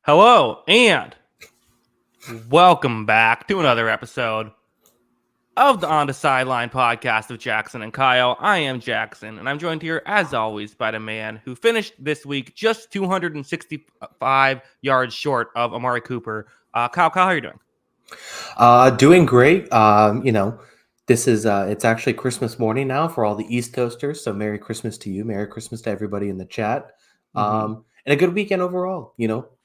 Hello, and welcome back to another episode of the On the Sideline podcast of Jackson and Kyle. I am Jackson, and I'm joined here, as always, by the man who finished this week just 265 yards short of Amari Cooper. Kyle, how are you doing? Doing great. This is it's actually Christmas morning now for all the East Coasters. So Merry Christmas to you. Merry Christmas to everybody in the chat. And a good weekend overall.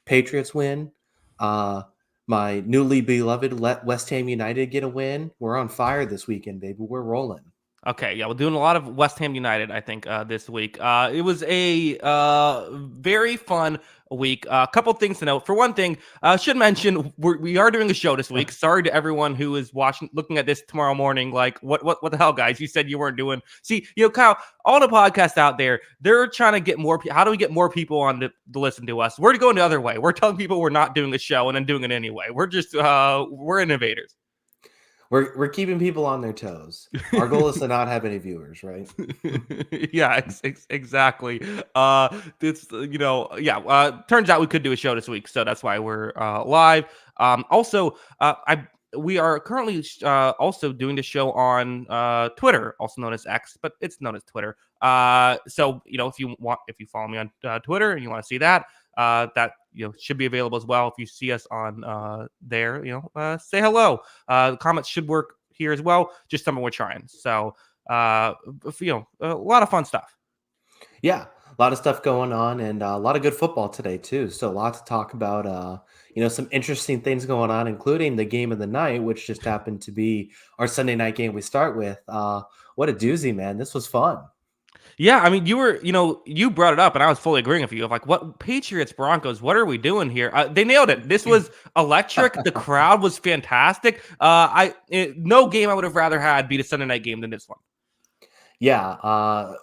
Patriots win. My newly beloved West Ham United get a win. We're on fire this weekend, baby. We're rolling. Okay, yeah, we're doing a lot of West Ham United, I think, this week. It was a very fun week. A couple things to note. For one thing, should mention we are doing a show this week. Sorry to everyone who is looking at this tomorrow morning. Like, what the hell, guys? You said you weren't doing. See, Kyle, all the podcasts out there, they're trying to get more. How do we get more people on to listen to us? We're going the other way. We're telling people we're not doing a show and then doing it anyway. We're just we're innovators. We're keeping people on their toes. Our goal is to not have any viewers, right? Yeah, exactly. Turns out we could do a show this week, so that's why we're live. We are currently also doing the show on Twitter, also known as X, but it's known as Twitter. So if you follow me on Twitter and you want to see that, that should be available as well. If you see us on there, say hello. The comments should work here as well. Just something we're trying. So a lot of fun stuff. Yeah, a lot of stuff going on, and a lot of good football today too. So a lot to talk about. Some interesting things going on, including the game of the night, which just happened to be our Sunday night game. We start with what a doozy, man! This was fun. Yeah, I mean, you brought it up, and I was fully agreeing with you. Of like, what Patriots-Broncos? What are we doing here? They nailed it. This was electric. The crowd was fantastic. No game I would have rather had be the Sunday night game than this one. Yeah,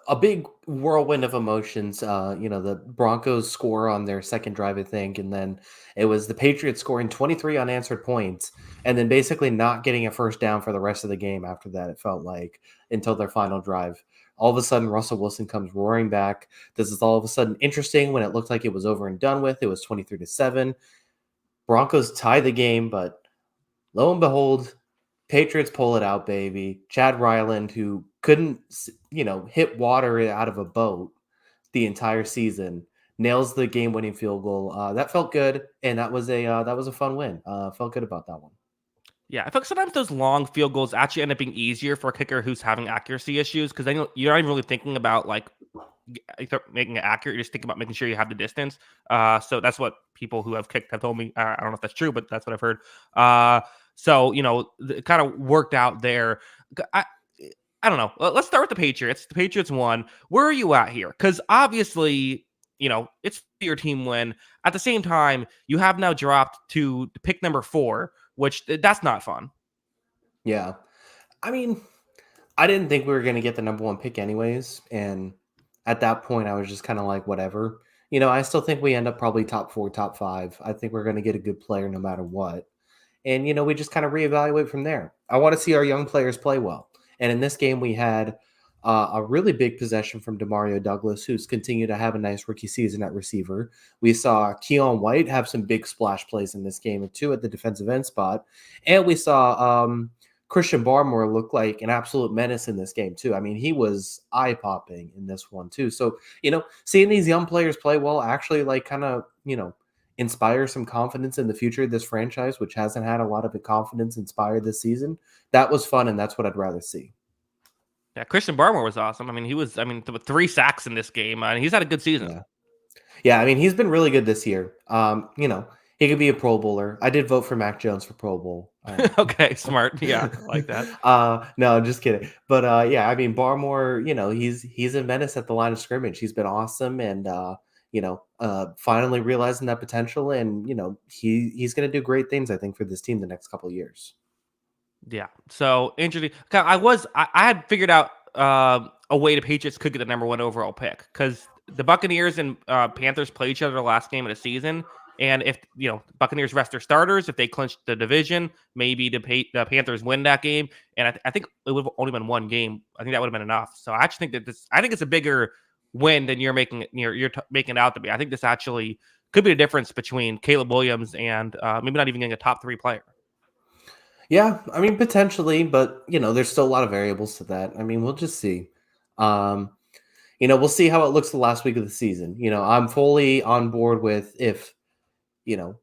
a big whirlwind of emotions. The Broncos score on their second drive, I think, and then it was the Patriots scoring 23 unanswered points, and then basically not getting a first down for the rest of the game after that, it felt like, until their final drive. All of a sudden, Russell Wilson comes roaring back. This is all of a sudden interesting when it looked like it was over and done with. It was 23-7. Broncos tie the game, but lo and behold, Patriots pull it out, baby. Chad Ryland, who couldn't, hit water out of a boat the entire season, nails the game-winning field goal. That felt good, and that was a fun win. Felt good about that one. Yeah, I feel like sometimes those long field goals actually end up being easier for a kicker who's having accuracy issues because you're not even really thinking about like making it accurate. You're just thinking about making sure you have the distance. So that's what people who have kicked have told me. I don't know if that's true, but that's what I've heard. So it kind of worked out there. I don't know. Let's start with the Patriots. The Patriots won. Where are you at here? Because obviously, it's your team win. At the same time, you have now dropped to pick number 4. Which that's not fun. Yeah. I mean, I didn't think we were going to get the number 1 pick anyways. And at that point, I was just kind of like, whatever. I still think we end up probably top 4, top 5. I think we're going to get a good player no matter what. And, we just kind of reevaluate from there. I want to see our young players play well. And in this game, we had a really big possession from Demario Douglas, who's continued to have a nice rookie season at receiver. We saw Keon White have some big splash plays in this game, too, at the defensive end spot. And we saw Christian Barmore look like an absolute menace in this game, too. I mean, he was eye-popping in this one, too. So, seeing these young players play well actually, inspire some confidence in the future of this franchise, which hasn't had a lot of confidence inspired this season. That was fun, and that's what I'd rather see. Yeah, Christian Barmore was awesome. I mean, with 3 sacks in this game. He's had a good season. Yeah, I mean, he's been really good this year. He could be a Pro Bowler. I did vote for Mac Jones for Pro Bowl. Okay, smart. Yeah, I like that. No, just kidding. But yeah, I mean Barmore, he's a menace at the line of scrimmage. He's been awesome, and finally realizing that potential, and he's going to do great things. I think for this team the next couple of years. Yeah. So interesting. I had figured out a way the Patriots could get the number one overall pick because the Buccaneers and Panthers play each other the last game of the season. And if Buccaneers rest their starters, if they clinch the division, maybe the Panthers win that game. And I think it would have only been one game. I think that would have been enough. So I actually think that I think it's a bigger win than you're making making it out to be. I think this actually could be the difference between Caleb Williams and maybe not even getting a top 3 player. Yeah, I mean potentially, but there's still a lot of variables to that. I mean, we'll just see. Um, we'll see how it looks the last week of the season. I'm fully on board with if you know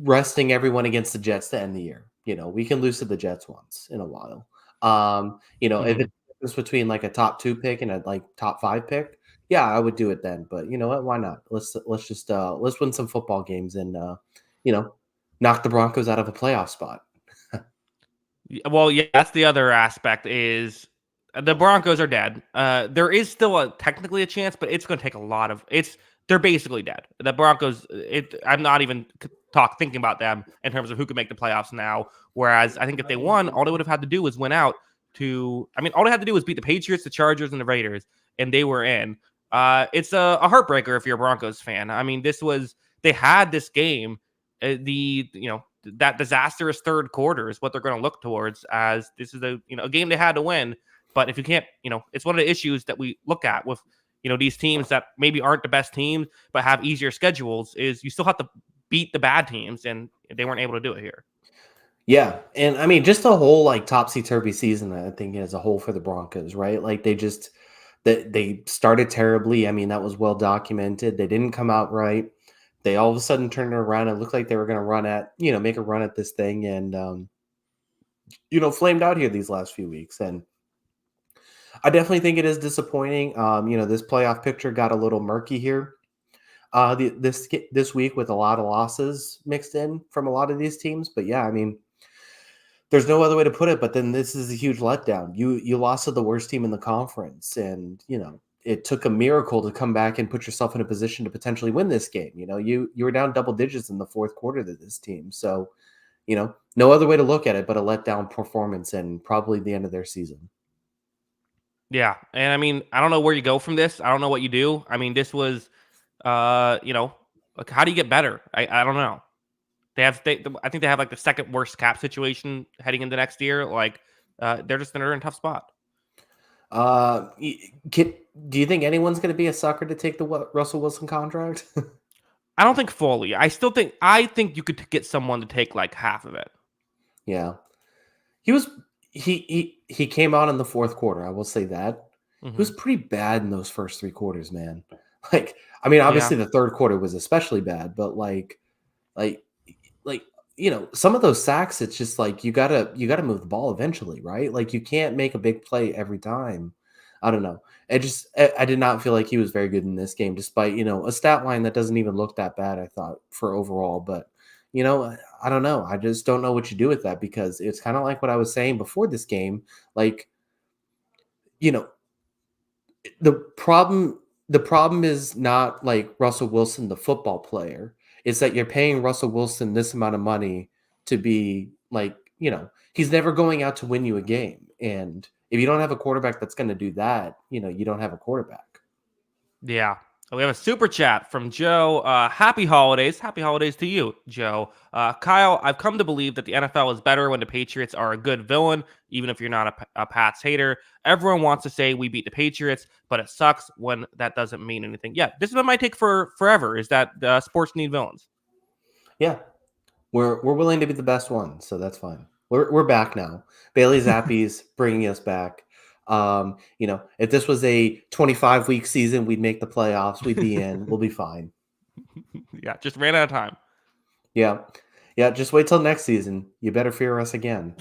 resting everyone against the Jets to end the year. We can lose to the Jets once in a while. If Mhm. it's between like a top 2 pick and a like top 5 pick, yeah, I would do it then. But you know what? Why not? Let's win some football games and you know knock the Broncos out of a playoff spot. Well, yeah, that's the other aspect is the Broncos are dead. There is still technically a chance, but it's going to take a lot of it's. They're basically dead. The Broncos. I'm not even thinking about them in terms of who could make the playoffs now. Whereas I think if they won, all they would have had to do was win out to. I mean, all they had to do was beat the Patriots, the Chargers, and the Raiders, and they were in. It's a heartbreaker if you're a Broncos fan. I mean, they had this game. That disastrous third quarter is what they're going to look towards as this is a game they had to win. But if you can't, it's one of the issues that we look at with, these teams that maybe aren't the best teams, but have easier schedules is you still have to beat the bad teams. And they weren't able to do it here. Yeah, and I mean, just a whole like topsy-turvy season, I think, as a whole for the Broncos, right? Like they started terribly. I mean, that was well documented. They didn't come out right. They all of a sudden turned it around. It looked like they were going to make a run at this thing, and flamed out here these last few weeks. And I definitely think it is disappointing. This playoff picture got a little murky here. This week with a lot of losses mixed in from a lot of these teams, but yeah, I mean there's no other way to put it, but then this is a huge letdown. You lost to the worst team in the conference, and it took a miracle to come back and put yourself in a position to potentially win this game. You were down double digits in the fourth quarter to this team, so no other way to look at it but a letdown performance and probably the end of their season. Yeah. And I mean, I don't know where you go from this. I don't know what you do. I mean, this was, like, how do you get better? I don't know. I think they have like the second worst cap situation heading into next year. Like, they're in a tough spot. Uh, do you think anyone's going to be a sucker to take the Russell Wilson contract? I don't think fully. I think you could get someone to take like half of it. Yeah, he was he came out in the fourth quarter. I will say that he was Hmm. pretty bad in those first 3 quarters, man. Like, I mean, Yeah. obviously the third quarter was especially bad, but like like some of those sacks, it's just like you gotta move the ball eventually, right? Like you can't make a big play every time. I don't know. I did not feel like he was very good in this game, despite a stat line that doesn't even look that bad. I thought for overall, but I don't know. I just don't know what you do with that because it's kind of like what I was saying before this game. Like you know, the problem is not like Russell Wilson, the football player. It's that you're paying Russell Wilson this amount of money to be like, he's never going out to win you a game. And if you don't have a quarterback that's going to do that, you don't have a quarterback. Yeah. We have a super chat from Joe. Happy holidays. Happy holidays to you, Joe. Kyle, I've come to believe that the NFL is better when the Patriots are a good villain, even if you're not a Pats hater. Everyone wants to say we beat the Patriots, but it sucks when that doesn't mean anything. Yeah, this is what might take forever is that sports need villains. Yeah. We're willing to be the best one, so that's fine. We're back now. Bailey Zappi's bringing us back. If this was a 25-week season, we'd make the playoffs. We'd be in. We'll be fine. Yeah, just ran out of time. Yeah. Yeah, just wait till next season. You better fear us again.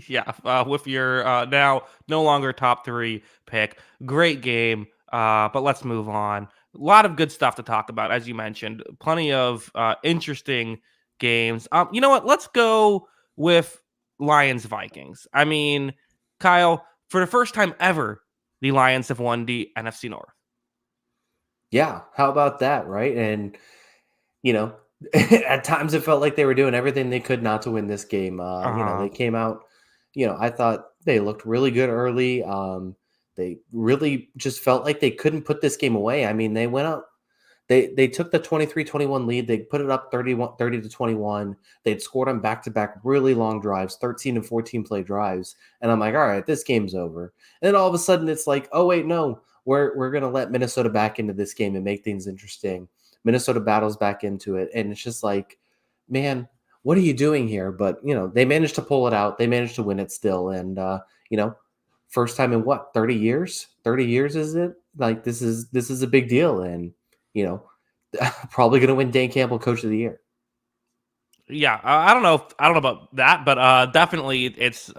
Yeah, with your now no longer top 3 pick. Great game, but let's move on. lot of good stuff to talk about, as you mentioned. Plenty of interesting games. You know what? Let's go with Lions Vikings. I mean, Kyle, for the first time ever, the Lions have won the NFC North. Yeah, how about that, right? And you know, at times it felt like they were doing everything they could not to win this game. Uh-huh. They came out, I thought they looked really good early. They really just felt like they couldn't put this game away. I mean, they went up, they took the 23-21 lead. They put it up 30-21. They'd scored on back-to-back really long drives, 13 and 14 play drives. And I'm like, all right, this game's over. And then all of a sudden it's like, oh wait, no, we're gonna let Minnesota back into this game and make things interesting. Minnesota battles back into it, and it's just like, man, what are you doing here? But they managed to pull it out. They managed to win it still, and first time in what 30 years? 30 years is it? Like this is a big deal, and you know, probably going to win Dan Campbell Coach of the Year. Yeah, I don't know about that, but definitely it's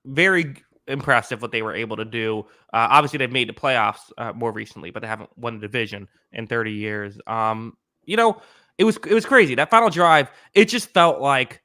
very impressive what they were able to do. Obviously, they've made the playoffs more recently, but they haven't won a division in 30 years. It was crazy. That final drive, it just felt like,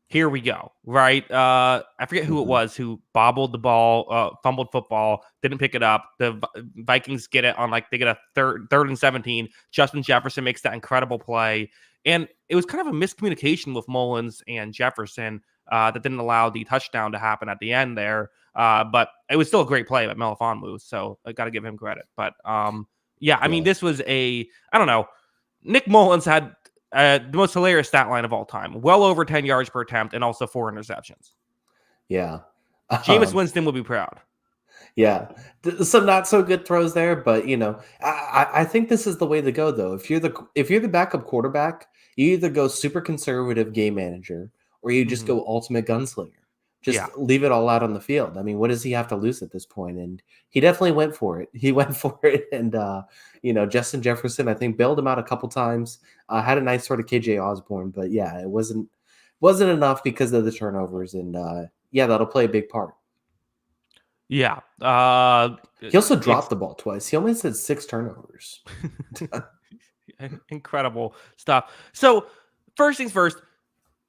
here we go, right? I forget who it was who bobbled the ball, fumbled football, didn't pick it up. The Vikings get it on they get a third and 17. Justin Jefferson makes that incredible play. And it was kind of a miscommunication with Mullins and Jefferson that didn't allow the touchdown to happen at the end there. But it was still a great play by Melifonwu, so I got to give him credit. But I mean, this was I don't know. Nick Mullins had the most hilarious stat line of all time. Well over 10 yards per attempt and also 4 interceptions. Yeah. Jameis Winston will be proud. Yeah. Some not so good throws there, but I think this is the way to go though. If you're the backup quarterback, you either go super conservative game manager or you just go ultimate gunslinger. Just leave it all out on the field. I mean, what does he have to lose at this point? And he definitely went for it. He went for it. And, Justin Jefferson, I think, bailed him out a couple times. Had a nice sort of KJ Osborne. But, yeah, it wasn't enough because of the turnovers. And, that'll play a big part. Yeah. He also dropped the ball twice. He only said 6 turnovers. Incredible stuff. So, first things first.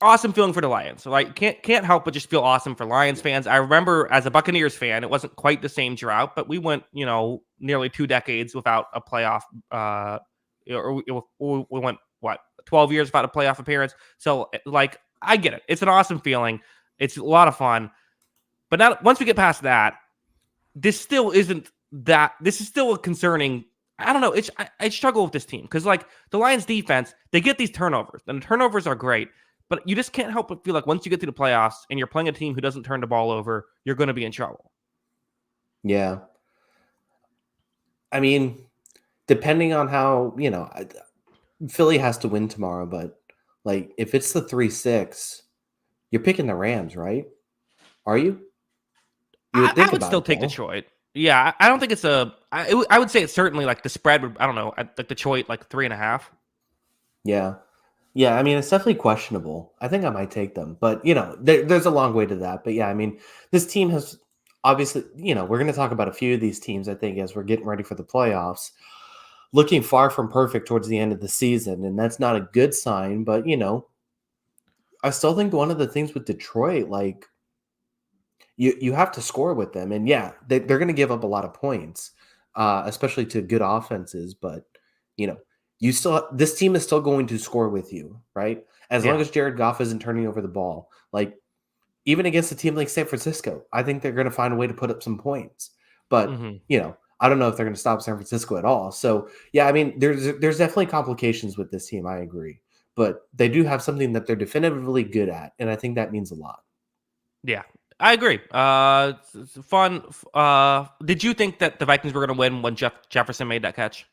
Awesome feeling for the Lions. So can't help but just feel awesome for Lions fans. I remember as a Buccaneers fan, it wasn't quite the same drought, but we went, nearly 2 decades without a playoff. We went 12 years without a playoff appearance. So I get it. It's an awesome feeling. It's a lot of fun. But now once we get past that, this still isn't that. This is still a concerning. I don't know. I struggle with this team because the Lions defense, they get these turnovers, and the turnovers are great. But you just can't help but feel like once you get to the playoffs and you're playing a team who doesn't turn the ball over, you're going to be in trouble. Yeah. I mean, depending on how, Philly has to win tomorrow, but if it's the 3-6, you're picking the Rams, right? Are you? I would still take Detroit. Yeah, I don't think it's I would say it's certainly the spread would, I don't know, Detroit 3.5. Yeah. Yeah, I mean, it's definitely questionable. I think I might take them. But, there's a long way to that. But, yeah, I mean, this team has obviously, we're going to talk about a few of these teams, I think, as we're getting ready for the playoffs, looking far from perfect towards the end of the season. And that's not a good sign. But, I still think one of the things with Detroit, you have to score with them. And, yeah, they're going to give up a lot of points, especially to good offenses. But, this team is still going to score with you, right? As long as Jared Goff isn't turning over the ball. Even against a team like San Francisco, I think they're going to find a way to put up some points. But, I don't know if they're going to stop San Francisco at all. So, yeah, I mean, there's definitely complications with this team. I agree. But they do have something that they're definitively good at, and I think that means a lot. Yeah, I agree. It's fun. Did you think that the Vikings were going to win when Jefferson made that catch?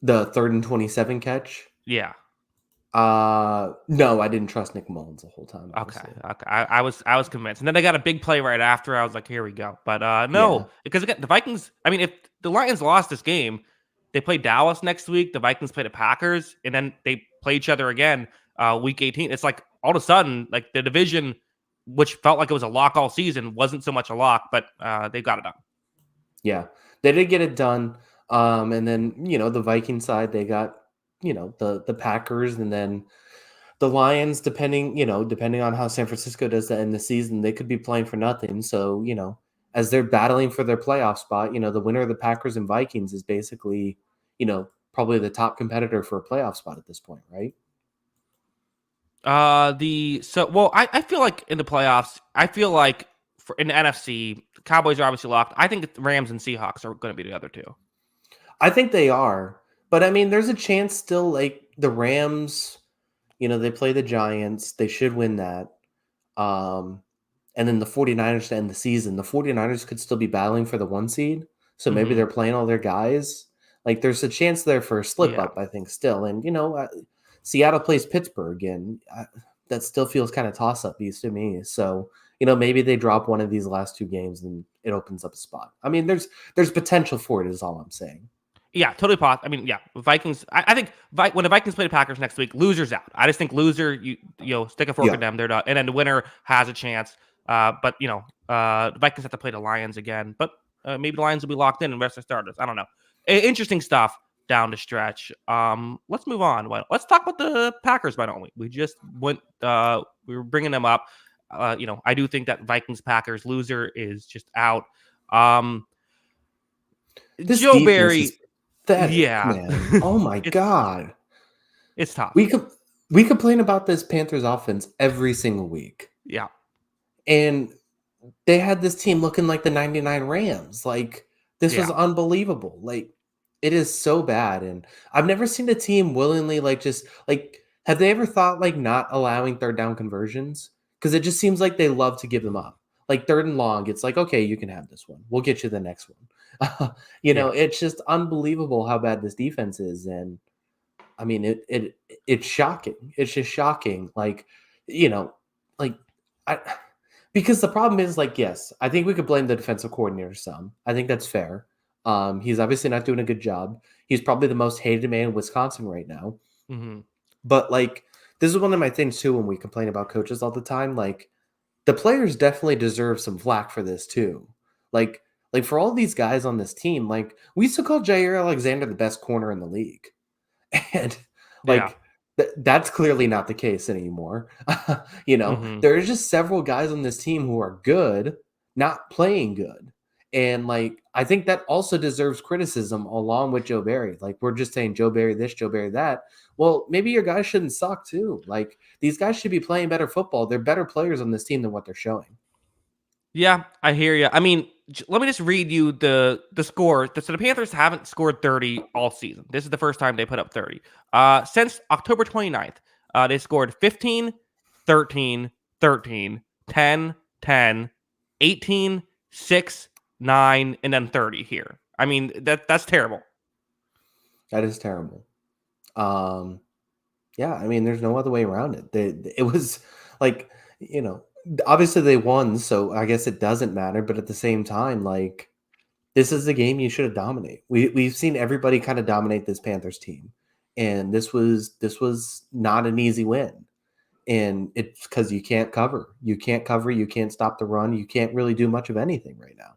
The 3rd and 27 catch? Yeah. No, I didn't trust Nick Mullins the whole time. Honestly. Okay. I was convinced. And then they got a big play right after. I was like, here we go. But no, because again, the Vikings, I mean, if the Lions lost this game, they play Dallas next week. The Vikings play the Packers, and then they play each other again week 18. It's all of a sudden, the division, which felt like it was a lock all season, wasn't so much a lock, but they got it done. Yeah, they did get it done. And then, the Viking side, they got, the Packers, and then the Lions, depending on how San Francisco does that in the season, they could be playing for nothing. So, as they're battling for their playoff spot, the winner of the Packers and Vikings is basically, probably the top competitor for a playoff spot at this point, right? I feel like in the playoffs, I feel like in the NFC, the Cowboys are obviously locked. I think the Rams and Seahawks are going to be the other two. I think they are. But I mean, there's a chance still, like the Rams, they play the Giants. They should win that. Um, and then the 49ers to end the season. The 49ers could still be battling for the 1 seed. So maybe Mm-hmm. they're playing all their guys. Like there's a chance there for a slip Yeah. up, I think, still. And, Seattle plays Pittsburgh, and that still feels kind of toss up piece to me. So, maybe they drop one of these last two games and it opens up a spot. I mean, there's potential for it, is all I'm saying. Yeah, totally possible. I mean, yeah, Vikings. I think when the Vikings play the Packers next week, loser's out. I just think loser, stick a fork Yeah. in them. They're done, and then the winner has a chance. But the Vikings have to play the Lions again. But maybe the Lions will be locked in and rest of starters. I don't know. Interesting stuff down the stretch. Let's move on. Let's talk about the Packers. Why don't we? We just went. We were bringing them up. I do think that Vikings Packers loser is just out. This Joe defense is Barry. pathetic, Yeah. man. Oh my it's God. it's tough. We complain about this Panthers offense every single week. Yeah. And they had this team looking like the 99 Rams. Like, this was unbelievable. Like, it is so bad. And I've never seen a team willingly, have they ever thought, not allowing third down conversions? Because it just seems like they love to give them up. Like, third and long, it's like, okay, you can have this one. We'll get you the next one. It's just unbelievable how bad this defense is. And I mean, it's shocking. It's just shocking. Like, like I because the problem is, yes, I think we could blame the defensive coordinator some. I think that's fair. He's obviously not doing a good job. He's probably the most hated man in Wisconsin right now. Mm-hmm. But this is one of my things too when we complain about coaches all the time. Like, the players definitely deserve some flack for this too. Like, for all these guys on this team, we used to call Jair Alexander the best corner in the league. And Yeah. that's clearly not the case anymore. Mm-hmm. There's just several guys on this team who are good, not playing good. And I think that also deserves criticism along with Joe Barry. Like, we're just saying Joe Barry this, Joe Barry that. Well, maybe your guys shouldn't suck too. Like, these guys should be playing better football. They're better players on this team than what they're showing. Yeah, I hear you. I mean, let me just read you the score. So the Panthers haven't scored 30 all season. This is the first time they put up 30. Since October 29th, they scored 15, 13, 13, 10, 10, 18, 6, 9, and then 30 here. I mean, that's terrible. That is terrible. Yeah, I mean, there's no other way around it. It was like, obviously they won, so I guess it doesn't matter. But at the same time, this is the game you should have dominated. We've seen everybody kind of dominate this Panthers team, and this was not an easy win. And it's because you can't cover. You can't cover. You can't stop the run. You can't really do much of anything right now.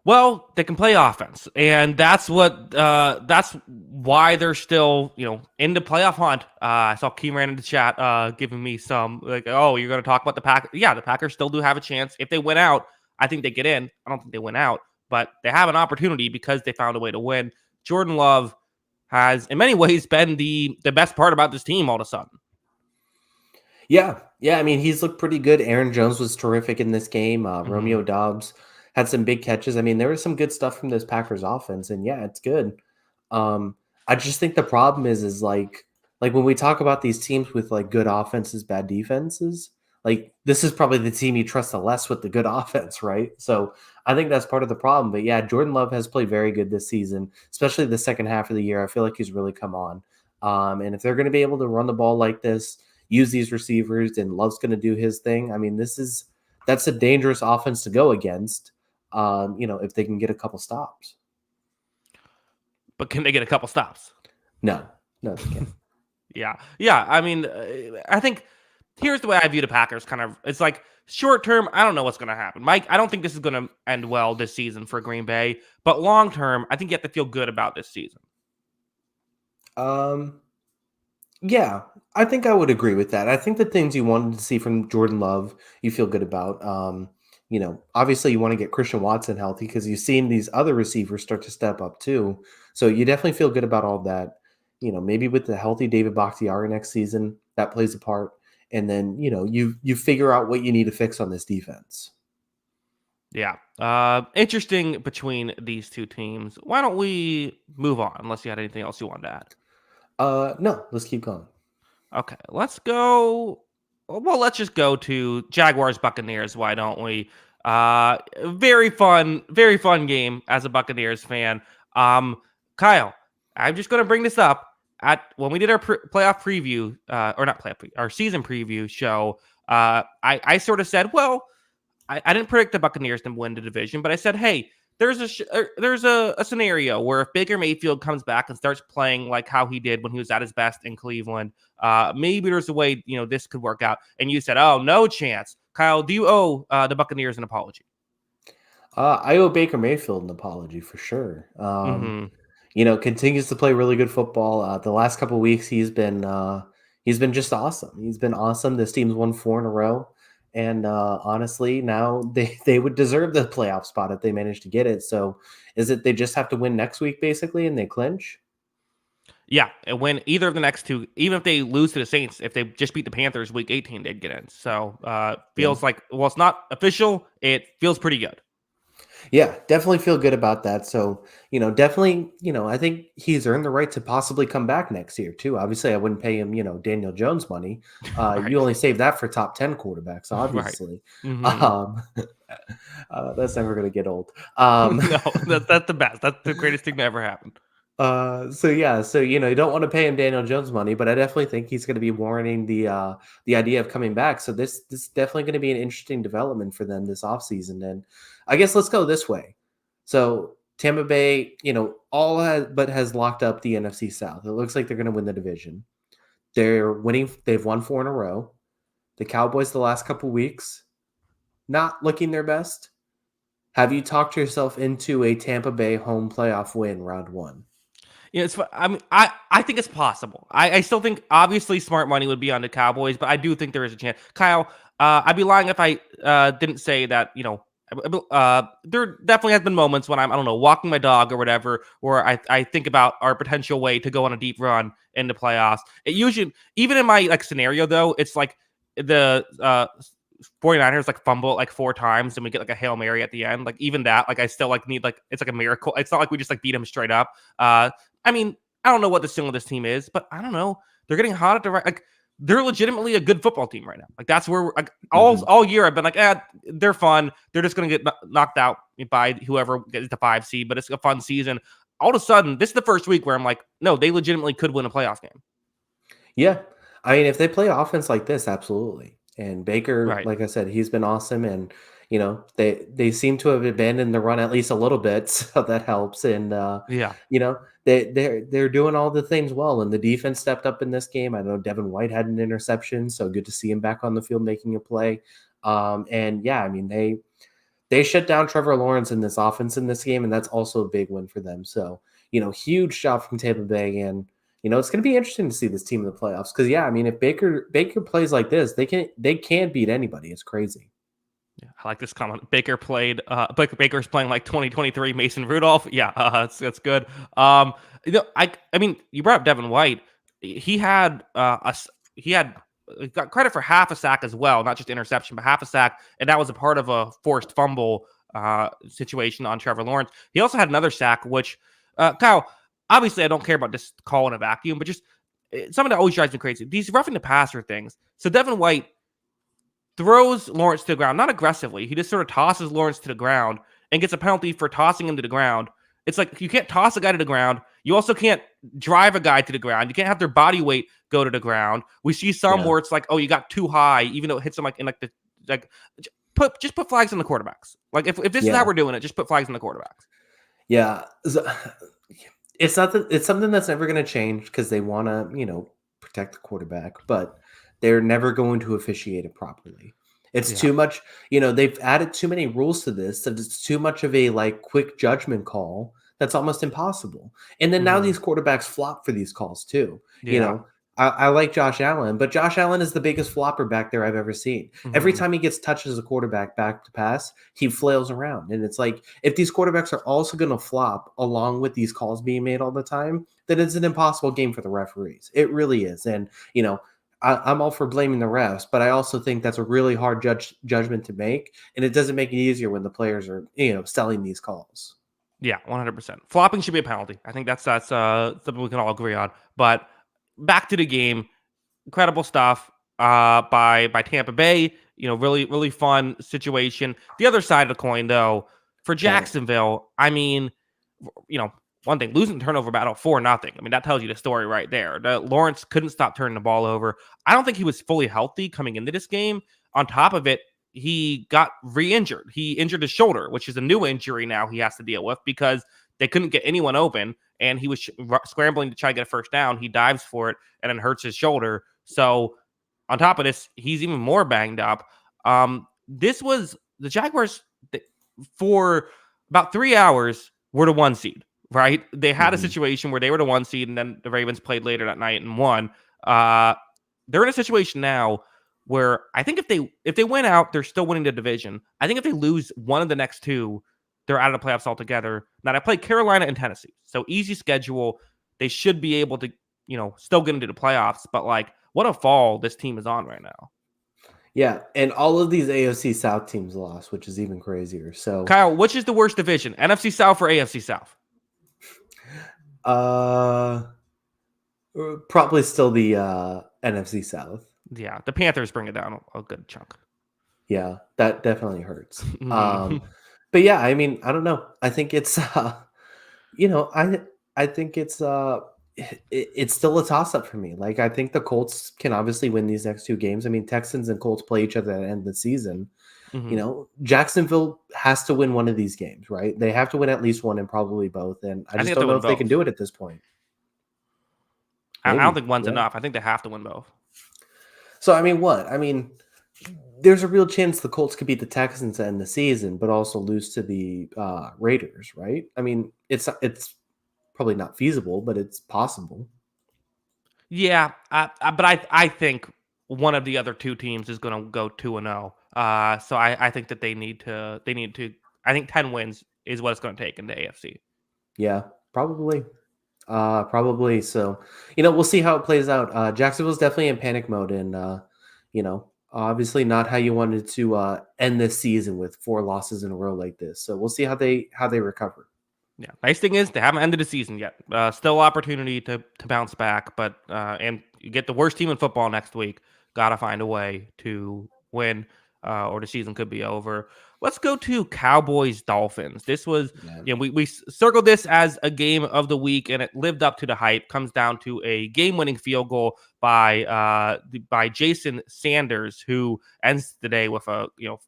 Well, they can play offense, and that's why they're still, in the playoff hunt. I saw Key ran in the chat, giving me some oh, you're going to talk about the Packers. Yeah, the Packers still do have a chance. If they win out, I think they get in. I don't think they win out, but they have an opportunity because they found a way to win. Jordan Love has, in many ways, been the best part about this team all of a sudden. Yeah. I mean, he's looked pretty good. Aaron Jones was terrific in this game. Romeo Doubs had some big catches. I mean, there was some good stuff from this Packers offense, and yeah, it's good. I just think the problem is like when we talk about these teams with good offenses, bad defenses, this is probably the team you trust the less with the good offense, right? So I think that's part of the problem. But yeah, Jordan Love has played very good this season, especially the second half of the year. I feel like he's really come on. And if they're going to be able to run the ball like this, use these receivers, and Love's going to do his thing, I mean, that's a dangerous offense to go against. If they can get a couple stops. But can they get a couple stops? No, they can't. Yeah. I mean, I think here's the way I view the Packers. Kind of, it's like short term, I don't know what's going to happen. Mike, I don't think this is going to end well this season for Green Bay. But long term, I think you have to feel good about this season. Yeah, I think I would agree with that. I think the things you wanted to see from Jordan Love, you feel good about. Obviously you want to get Christian Watson healthy because you've seen these other receivers start to step up too. So you definitely feel good about all that. Maybe with the healthy David Bakhtiari next season, that plays a part. And then, you figure out what you need to fix on this defense. Yeah. Interesting between these two teams. Why don't we move on unless you had anything else you wanted to add? No, let's keep going. Okay, let's go. Well, let's just go to Jaguars Buccaneers. Why don't we? Very fun game as a Buccaneers fan. Kyle, I'm just going to bring this up at when we did our playoff preview, or not playoff, our season preview show. I sort of said, well, I didn't predict the Buccaneers to win the division, but I said, hey, there's a scenario where if Baker Mayfield comes back and starts playing like how he did when he was at his best in Cleveland, maybe there's a way this could work out. And you said, oh, no chance. Kyle, do you owe the Buccaneers an apology? I owe Baker Mayfield an apology for sure. Mm-hmm. Continues to play really good football. The last couple of weeks, he's been just awesome. He's been awesome. This team's won 4 in a row. And honestly, now they would deserve the playoff spot if they manage to get it. So is it they just have to win next week, basically, and they clinch? Yeah, and win either of the next two, even if they lose to the Saints, if they just beat the Panthers week 18, they'd get in. So feels like, well, it's not official. It feels pretty good. Yeah, definitely feel good about that. So, definitely, I think he's earned the right to possibly come back next year too. Obviously, I wouldn't pay him, Daniel Jones money. Right. You only save that for top 10 quarterbacks, Right. obviously. Mm-hmm. That's never going to get old. No, that's the best. That's the greatest thing to ever happen. So you don't want to pay him Daniel Jones money, but I definitely think he's going to be warranting the idea of coming back. So this is definitely going to be an interesting development for them this offseason. And I guess let's go this way. So Tampa Bay, has locked up the NFC South. It looks like they're going to win the division. They're winning. They've won 4 in a row. The Cowboys the last couple weeks, not looking their best. Have you talked yourself into a Tampa Bay home playoff win round 1? Yeah, I mean, I think it's possible. I still think obviously smart money would be on the Cowboys, but I do think there is a chance. Kyle, I'd be lying if I didn't say that, there definitely has been moments when I don't know, walking my dog or whatever, where I think about our potential way to go on a deep run in the playoffs. It usually, even in my scenario though, it's like the 49ers fumble 4 times and we get a Hail Mary at the end. Even that, I still need it's a miracle. It's not like we just beat them straight up. I mean, I don't know what the ceiling of this team is, but I don't know. They're getting hot at the right. They're legitimately a good football team right now. That's where we're, all year I've been they're fun. They're just gonna get knocked out by whoever gets the 5 seed, but it's a fun season. All of a sudden, this is the first week where I'm no, they legitimately could win a playoff game. Yeah, I mean, if they play offense like this, absolutely. And Baker, Right. like I said, he's been awesome, and they seem to have abandoned the run at least a little bit, so that helps. And Yeah. they're doing all the things well, and the defense stepped up in this game. I know Devin White had an interception, so good to see him back on the field making a play. And yeah, I mean they shut down Trevor Lawrence in this offense in this game, and that's also a big win for them. So huge job from Tampa Bay, and it's going to be interesting to see this team in the playoffs because, yeah, I mean, if Baker plays like this, they can't beat anybody. It's crazy. Yeah, I like this comment. Baker's playing like 2023 Mason Rudolph. Yeah, that's good. I mean, you brought up Devin White. He had he got credit for half a sack as well, not just interception, but half a sack, and that was a part of a forced fumble situation on Trevor Lawrence. He also had another sack, which Kyle. Obviously, I don't care about this call in a vacuum, but just something that always drives me crazy. These roughing the passer things. So Devin White throws Lawrence to the ground, not aggressively. He just sort of tosses Lawrence to the ground and gets a penalty for tossing him to the ground. It's you can't toss a guy to the ground. You also can't drive a guy to the ground. You can't have their body weight go to the ground. We see some where it's you got too high, even though it hits them just put flags on the quarterbacks. If this is how we're doing it, just put flags on the quarterbacks. Yeah. It's something that's never going to change because they want to, protect the quarterback. But they're never going to officiate it properly. It's Yeah. too much, they've added too many rules to this that it's too much of a like quick judgment call that's almost impossible. And then now Mhm. these quarterbacks flop for these calls too. You Yeah. know, I like Josh Allen, but Josh Allen is the biggest flopper back there I've ever seen. Every Mhm. time he gets touched as a quarterback back to pass, he flails around. And it's like, if these quarterbacks are also going to flop along with these calls being made all the time, then it's an impossible game for the referees. It really is. And, I'm all for blaming the refs, but I also think that's a really hard judgment to make. And it doesn't make it easier when the players are, selling these calls. Yeah, 100%. Flopping should be a penalty. I think that's something we can all agree on. But back to the game, incredible stuff by Tampa Bay. Really really fun situation. The other side of the coin, though, for Yeah. Jacksonville, I mean, one thing, losing the turnover battle 4-0. I mean, that tells you the story right there. Lawrence couldn't stop turning the ball over. I don't think he was fully healthy coming into this game. On top of it, he got re-injured. He injured his shoulder, which is a new injury now he has to deal with because they couldn't get anyone open, and he was scrambling to try to get a first down. He dives for it and then hurts his shoulder. So on top of this, he's even more banged up. This was the Jaguars for about 3 hours were the 1 seed, right? They had a Mhm. situation where they were the 1 seed, and then the Ravens played later that night and won. They're in a situation now where I think if they win out, they're still winning the division. I think if they lose one of the next two, they're out of the playoffs altogether. Now they play Carolina and Tennessee, so easy schedule. They should be able to, still get into the playoffs. But like, what a fall this team is on right now. Yeah, and all of these AFC South teams lost, which is even crazier. So, Kyle, which is the worst division, NFC South or AFC South? uh, probably still the NFC South. Yeah, the Panthers bring it down a good chunk. Yeah, that definitely hurts. Mhm. But yeah, I mean, I don't know. I think it's you know, I think it's still a toss up for me. Like I think the Colts can obviously win these next two games. I mean, Texans and Colts play each other at the end of the season. Mhm. Jacksonville has to win one of these games, right? They have to win at least one and probably both. And I I think they just have to don't know win if they can both. do it at this point. I don't Maybe. think one's Yeah. enough. I think they have to win both. So I mean, what? I mean, there's a real chance the Colts could beat the Texans to end the season, but also lose to the Raiders, right? I mean, it's probably not feasible, but it's possible. Yeah, but I think one of the other two teams is going to go 2-0. So I think that they need to. I think 10 wins is what it's going to take in the AFC. Yeah, probably. Probably. So, we'll see how it plays out. Jacksonville's definitely in panic mode, and obviously not how you wanted to end this season with 4 losses in a row like this. So we'll see how they recover. Yeah. Nice thing is they haven't ended the season yet. Still opportunity to bounce back, but and you get the worst team in football next week. Got to find a way to win, or the season could be over. Let's go to Cowboys Dolphins. This was, Yeah. we circled this as a game of the week, and it lived up to the hype. Comes down to a game-winning field goal by Jason Sanders, who ends the day with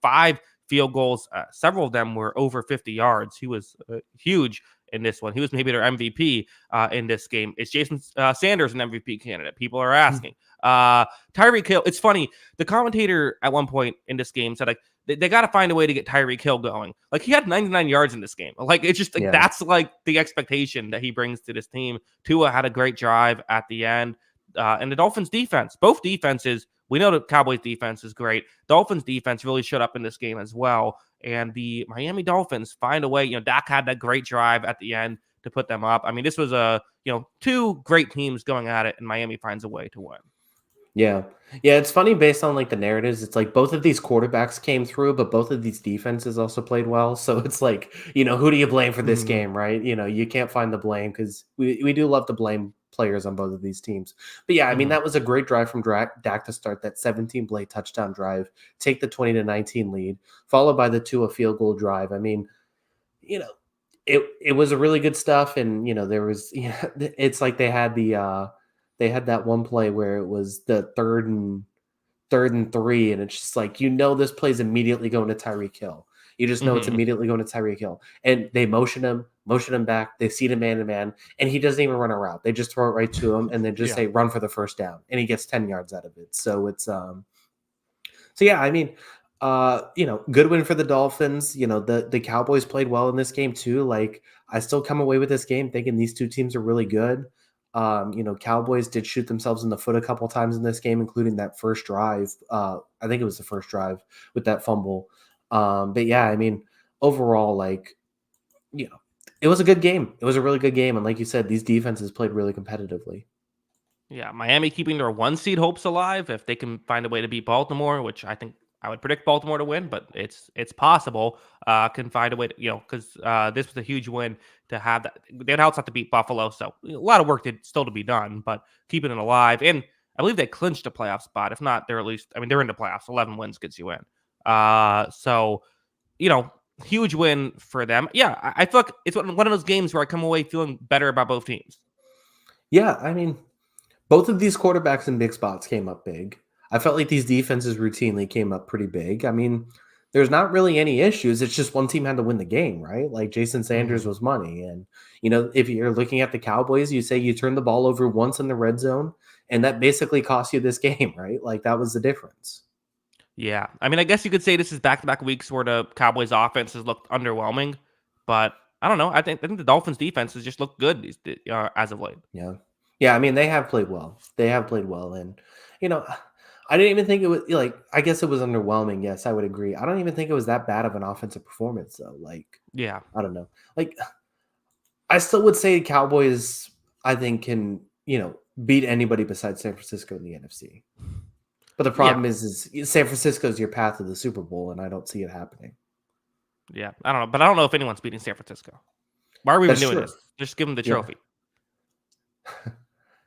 5 field goals. Several of them were over 50 yards. He was huge in this one. He was maybe their MVP in this game. Is Jason Sanders an MVP candidate? People are asking. Tyreek Hill. It's funny. The commentator at one point in this game said, like, they got to find a way to get Tyreek Hill going. Like, he had 99 yards in this game. Like, it's just like Yeah. that's like the expectation that he brings to this team. Tua had a great drive at the end. And the Dolphins defense, both defenses, we know the Cowboys defense is great. Dolphins defense really showed up in this game as well. And the Miami Dolphins find a way. Dak had that great drive at the end to put them up. I mean, this was two great teams going at it, and Miami finds a way to win. Yeah. Yeah, it's funny based on like the narratives. It's like both of these quarterbacks came through, but both of these defenses also played well. So it's like, who do you blame for this Mhm. game, right? You can't find the blame because we do love to blame players on both of these teams. But yeah, I mean, Mhm. that was a great drive from Dak to start that 17-play touchdown drive, take the 20-19 lead, followed by the Tua field goal drive. I mean, you know, it was a really good stuff. And, there was, it's like they had that one play where it was the third and 3, and it's just like, this play's immediately going to Tyreek Hill. You just know it's immediately going to Tyreek Hill. And they motion him back. They seed him man to man, and he doesn't even run a route. They just throw it right to him and then just say run for the first down, and he gets 10 yards out of it. So it's so yeah, I mean, good win for the Dolphins. The Cowboys played well in this game too. Like, I still come away with this game thinking these two teams are really good. Cowboys did shoot themselves in the foot a couple times in this game, including that first drive. I think it was the first drive with that fumble. But yeah, I mean, overall, like, it was a good game. It was a really good game. And like you said, these defenses played really competitively. Yeah, Miami keeping their 1 seed hopes alive if they can find a way to beat Baltimore, which I think I would predict Baltimore to win, but it's possible. Can find a way to, because this was a huge win to have that. They'd also have to beat Buffalo, so a lot of work still to be done, but keeping it alive. And I believe they clinched a playoff spot. If not, they're at least, I mean, they're in the playoffs. 11 wins gets you in. So, huge win for them. Yeah, I feel like it's one of those games where I come away feeling better about both teams. Yeah, I mean, both of these quarterbacks in big spots came up big. I felt like these defenses routinely came up pretty big. I mean, there's not really any issues. It's just one team had to win the game, right? Like, Jason Sanders was money. And, if you're looking at the Cowboys, you say you turned the ball over once in the red zone, and that basically cost you this game, right? Like, that was the difference. Yeah. I mean, I guess you could say this is back-to-back weeks where the Cowboys offense has looked underwhelming, but I don't know. I think the Dolphins defense has just looked good as of late. Yeah. Yeah, I mean, they have played well. They have played well. And, I didn't even think it was, like, I guess it was underwhelming. Yes, I would agree. I don't even think it was that bad of an offensive performance, though. Like, yeah. I don't know. Like, I still would say Cowboys, I think, can, beat anybody besides San Francisco in the NFC. But the problem is San Francisco is your path to the Super Bowl, and I don't see it happening. Yeah, I don't know. But I don't know if anyone's beating San Francisco. Why are we even doing this? Just give them the trophy.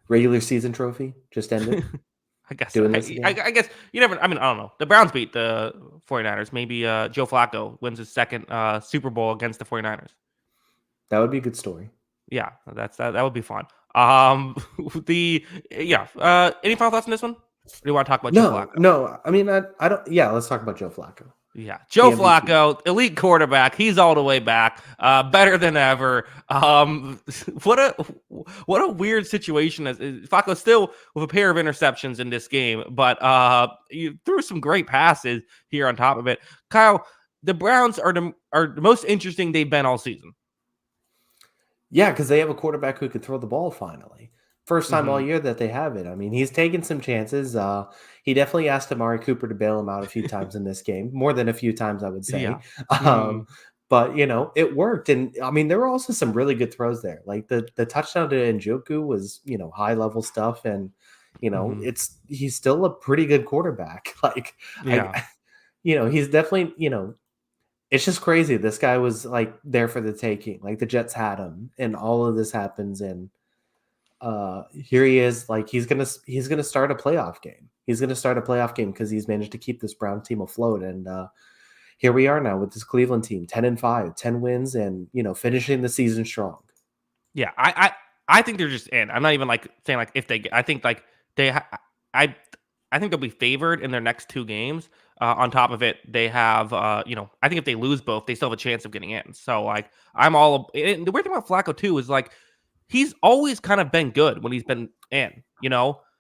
Regular season trophy just ended. I guess. So. I guess you never. I mean, I don't know. The Browns beat the 49ers. Maybe Joe Flacco wins his second Super Bowl against the 49ers. That would be a good story. Yeah, that would be fun. Any final thoughts on this one? Or do you want to talk about Joe Flacco? No. I mean, I don't. Yeah, let's talk about Joe Flacco. Yeah, Joe Flacco, elite quarterback. He's all the way back, better than ever. What a weird situation. Flacco still with a pair of interceptions in this game, but you threw some great passes here on top of it. Kyle, the Browns are the most interesting they've been all season. Yeah, because they have a quarterback who could throw the ball finally. First time all year that they have it. I mean, he's taken some chances. He definitely asked Amari Cooper to bail him out a few times in this game, more than a few times, I would say. Yeah. But it worked, and I mean, there were also some really good throws there. Like the touchdown to Njoku was high level stuff, and he's still a pretty good quarterback. Like, he's definitely It's just crazy. This guy was like there for the taking. Like, the Jets had him, and all of this happens, and here he is. Like, he's gonna start a playoff game. He's gonna start a playoff game because he's managed to keep this Brown team afloat. And here we are now with this Cleveland team, 10-5, 10 wins, and finishing the season strong. Yeah, I think they're just in. I'm not even like saying like if they. I think like I think they'll be favored in their next two games. On top of it, they have, I think if they lose both, they still have a chance of getting in. So, like, I'm all. And the weird thing about Flacco too is like he's always kind of been good when he's been in.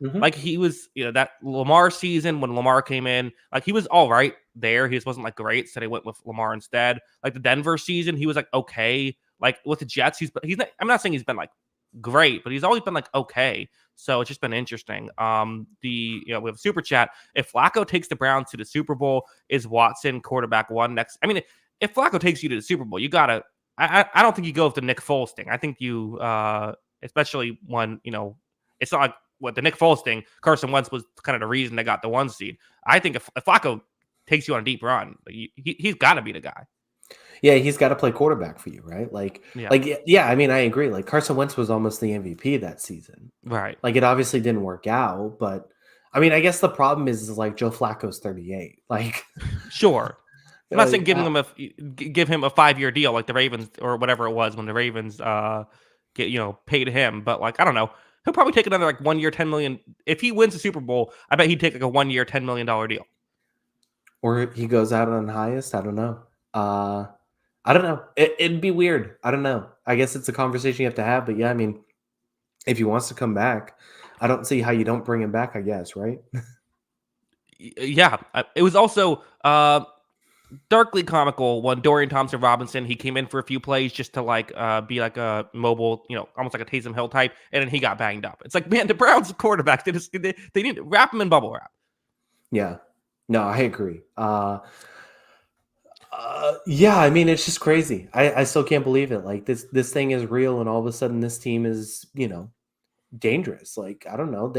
Like he was, that Lamar season when Lamar came in, like he was all right there. He just wasn't like great, so they went with Lamar instead. Like the Denver season, he was like okay. Like with the Jets, he's not, I'm not saying he's been like great, but he's always been like okay. So it's just been interesting. We have a super chat. If Flacco takes the Browns to the Super Bowl, is Watson quarterback one next? I mean, if Flacco takes you to the Super Bowl, you gotta. I don't think you go with the Nick Foles thing. I think you, especially when it's not like what the Nick Foles thing. Carson Wentz was kind of the reason they got the 1 seed. I think if Flacco takes you on a deep run, he's got to be the guy. Yeah, he's got to play quarterback for you, right? Yeah. I mean, I agree. Like Carson Wentz was almost the MVP that season, right? Like it obviously didn't work out, but I mean, I guess the problem is like Joe Flacco's 38. Like, sure. I'm not saying give him a 5-year deal like the Ravens or whatever it was when the Ravens paid him, but like I don't know, he'll probably take another like 1 year, $10 million. If he wins the Super Bowl, I bet he'd take like a 1 year, $10 million deal. Or he goes out on highest. I don't know. Uh, I don't know. It'd be weird. I don't know. I guess it's a conversation you have to have. But yeah, I mean, if he wants to come back, I don't see how you don't bring him back. I guess, right? Yeah, it was also darkly comical when Dorian Thompson Robinson, he came in for a few plays just to like be like a mobile, almost like a Taysom Hill type, and then he got banged up. It's like, man, the Browns quarterbacks, they need to wrap him in bubble wrap. Yeah. No, I agree. Yeah, I mean, it's just crazy. I still can't believe it. Like this thing is real, and all of a sudden, this team is dangerous. Like I don't know,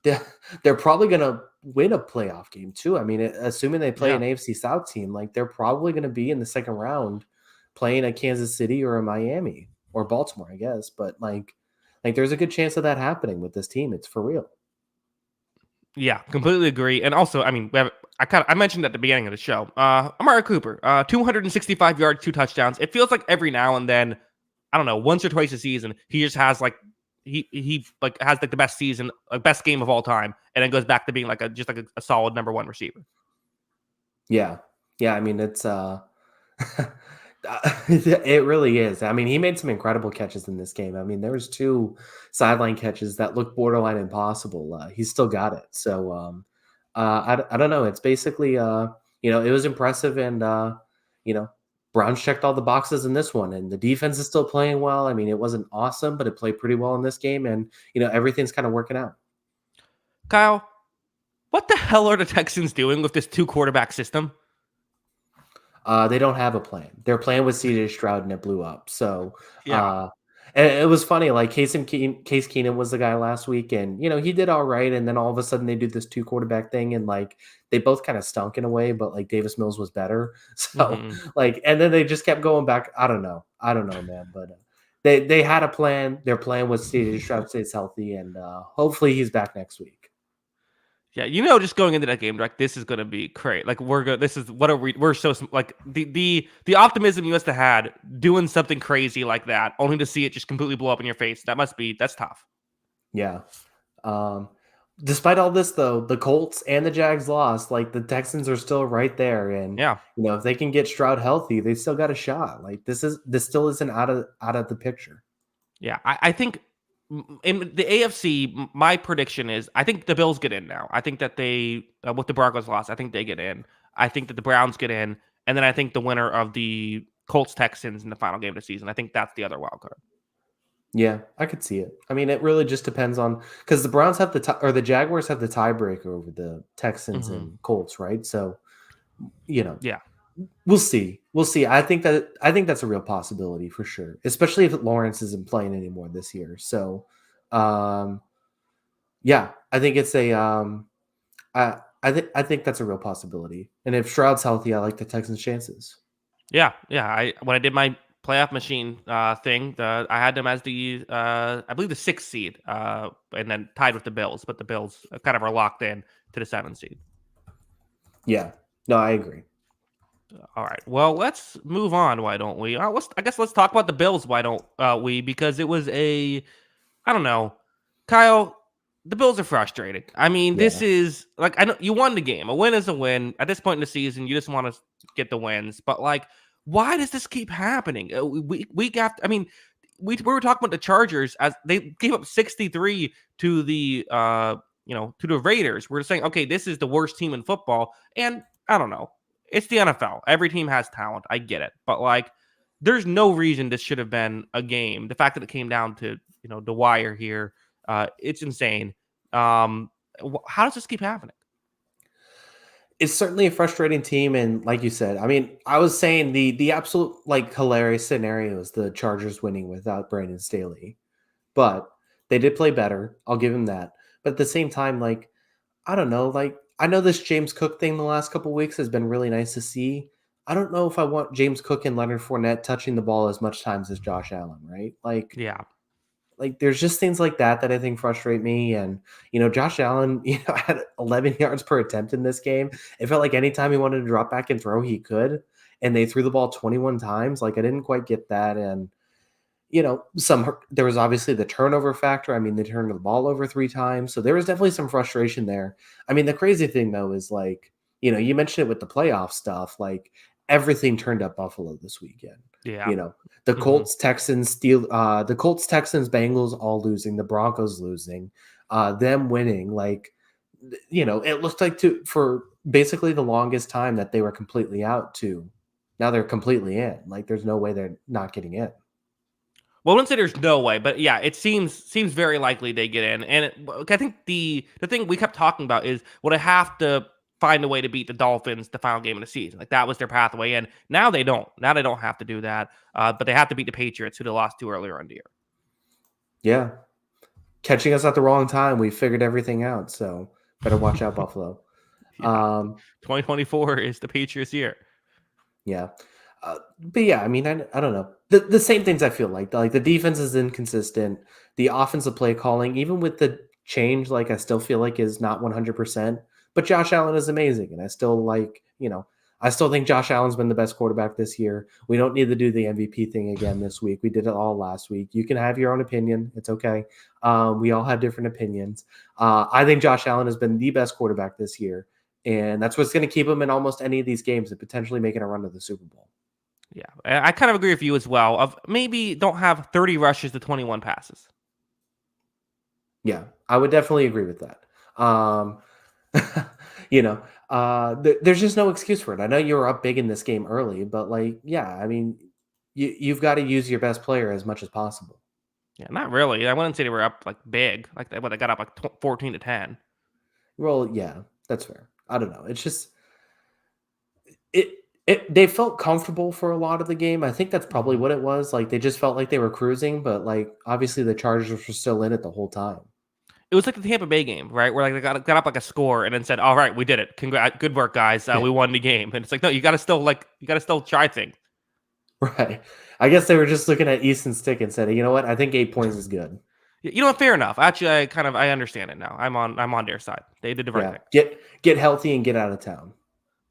they're probably gonna win a playoff game too. I mean, assuming they play Yeah. an AFC South team, like they're probably gonna be in the second round, playing a Kansas City or a Miami or Baltimore, I guess. But like there's a good chance of that happening with this team. It's for real. Yeah, completely agree. And also, I mean, I mentioned at the beginning of the show, Amari Cooper, 265 yards, 2 touchdowns. It feels like every now and then, I don't know, once or twice a season, he just has like he like has like the best season, like best game of all time, and then goes back to being like a solid number one receiver. Yeah, yeah. I mean, it's it really is. I mean, he made some incredible catches in this game. I mean, there was two sideline catches that looked borderline impossible. He still got it. So I don't know. It's basically it was impressive, and you know, Browns checked all the boxes in this one, and the defense is still playing well. I mean, it wasn't awesome, but it played pretty well in this game, and everything's kind of working out. Kyle, what the hell are the Texans doing with this two quarterback system? They don't have a plan. They're playing with CJ Stroud, and it blew up. So, Yeah. and it was funny. Like Case Keenum was the guy last week, and he did all right. And then all of a sudden, they do this two quarterback thing, and like they both kind of stunk in a way. But like Davis Mills was better. So like, and then they just kept going back. I don't know, man. But they had a plan. They're playing with CJ Stroud stays healthy, and hopefully he's back next week. Yeah, just going into that game, like this is gonna be great. Like we're good. This is what are we? We're so like the optimism you must have had doing something crazy like that, only to see it just completely blow up in your face. That's tough. Yeah. Despite all this, though, the Colts and the Jags lost. Like the Texans are still right there, and Yeah, if they can get Stroud healthy, they still got a shot. Like this still isn't out of the picture. yeah. I think in the AFC, my prediction is I think the Bills get in now. I think that they with the Broncos loss, I think they get in. I think that the Browns get in, and then I think the winner of the Colts Texans in the final game of the season. I think that's the other wild card. Yeah, I could see it. I mean, it really just depends on because the Browns have or the Jaguars have the tiebreaker over the Texans and Colts, right? So, Yeah. we'll see. We'll see. I think that's a real possibility for sure, especially if Lawrence isn't playing anymore this year. So, yeah, I think it's a I think that's a real possibility. And if Stroud's healthy, I like the Texans' chances. Yeah. When I did my playoff machine thing, I had them as the I believe the 6th seed, and then tied with the Bills, but the Bills kind of are locked in to the 7th seed. Yeah, no, I agree. All right. Well, let's move on. Why don't we? I guess let's talk about the Bills. Why don't we? Because it was I don't know, Kyle. The Bills are frustrated. I mean, this Yeah. is like I know you won the game. A win is a win. At this point in the season, you just want to get the wins. But like, why does this keep happening? Week after. I mean, we were talking about the Chargers as they gave up 63 to the to the Raiders. We're saying, okay, this is the worst team in football, and I don't know. It's the NFL. Every team has talent. I get it. But like there's no reason this should have been a game. The fact that it came down to, the wire here, it's insane. How does this keep happening? It's certainly a frustrating team, and like you said, I mean, I was saying the absolute like hilarious scenario is the Chargers winning without Brandon Staley, but they did play better. I'll give him that. But at the same time, like I don't know, like I know this James Cook thing the last couple of weeks has been really nice to see. I don't know if I want James Cook and Leonard Fournette touching the ball as much times as Josh Allen, right? Yeah. Like there's just things like that I think frustrate me. And Josh Allen, had 11 yards per attempt in this game. It felt like anytime he wanted to drop back and throw, he could. And they threw the ball 21 times. Like I didn't quite get that. And there was obviously the turnover factor. I mean, they turned the ball over 3 times, so there was definitely some frustration there. I mean, the crazy thing though is like, you mentioned it with the playoff stuff. Like everything turned up Buffalo this weekend. Yeah. You know, the Colts, Texans, the Colts, Texans, Bengals all losing, the Broncos losing, them winning. Like, it looked like for basically the longest time that they were completely out to. Now they're completely in. Like, there's no way they're not getting in. Well, I wouldn't say there's no way, but yeah, it seems very likely they get in. And I think the thing we kept talking about is would I have to find a way to beat the Dolphins the final game of the season? Like that was their pathway in. Now they don't. Now they don't have to do that, but they have to beat the Patriots, who they lost to earlier in the year. Yeah, catching us at the wrong time. We figured everything out, so better watch out, Buffalo. Yeah. 2024 is the Patriots year. Yeah. But yeah, I mean, I don't know. The same things I feel like the defense is inconsistent. The offensive play calling, even with the change, like I still feel like is not 100%. But Josh Allen is amazing, and I still I still think Josh Allen's been the best quarterback this year. We don't need to do the MVP thing again this week. We did it all last week. You can have your own opinion. It's okay. We all have different opinions. I think Josh Allen has been the best quarterback this year, and that's what's going to keep him in almost any of these games and potentially making a run to the Super Bowl. Yeah, I kind of agree with you as well. Of maybe don't have 30 rushes to 21 passes. Yeah, I would definitely agree with that. There's just no excuse for it. I know you were up big in this game early, but I mean, you've got to use your best player as much as possible. Yeah, not really. I wouldn't say they were up like big. Like they got up like 14-10. Well, yeah, that's fair. I don't know. It's just they felt comfortable for a lot of the game. I think that's probably what it was. Like they just felt like they were cruising, but obviously the Chargers were still in it the whole time. It was like the Tampa Bay game, right? Where they got up like a score and then said, "All right, we did it. Good work, guys. We won the game." And it's like, no, you got to still try things. Right. I guess they were just looking at Easton's stick and said, "You know what? I think 8 points is good." You know what? Fair enough. Actually, I understand it now. I'm on their side. They did the right thing. Get healthy and get out of town.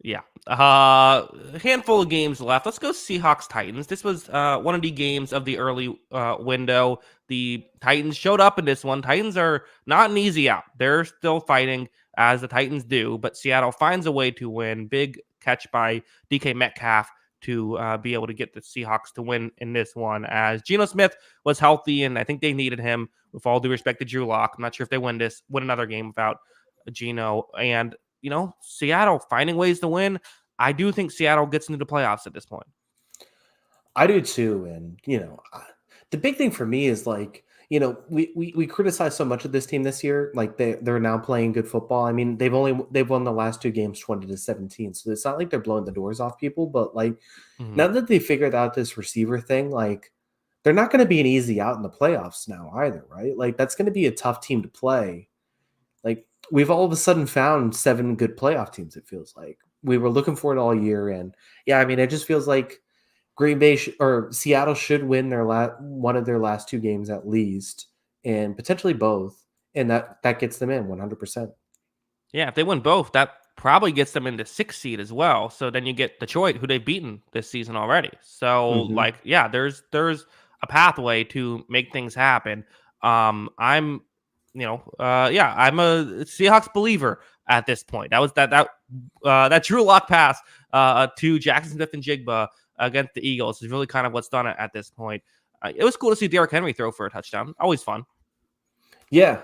Yeah. A handful of games left. Let's go Seahawks Titans. This was one of the games of the early window. The Titans showed up in this one. Titans are not an easy out. They're still fighting as the Titans do, but Seattle finds a way to win. Big catch by DK Metcalf to be able to get the Seahawks to win in this one, as Geno Smith was healthy, and I think they needed him. With all due respect to Drew Lock, I'm not sure if they win another game without Geno. And Seattle finding ways to win. I do think Seattle gets into the playoffs at this point. I do too. And, the big thing for me is we criticize so much of this team this year. Like they're now playing good football. I mean, they've won the last 2 games 20-17. So it's not like they're blowing the doors off people, but now that they figured out this receiver thing, they're not going to be an easy out in the playoffs now either, right? Like that's going to be a tough team to play. Like we've all of a sudden found 7 good playoff teams. It feels like we were looking for it all year. And yeah, I mean, it just feels like Green Bay or Seattle should win one of their last 2 games at least, and potentially both. And that gets them in 100%. Yeah. If they win both, that probably gets them into 6th seed as well. So then you get Detroit, who they've beaten this season already. So there's a pathway to make things happen. I'm a Seahawks believer at this point. That was that Drew Lock pass to Jackson Smith and Jigba against the Eagles is really kind of what's done at this point. It was cool to see Derrick Henry throw for a touchdown. Always fun. Yeah.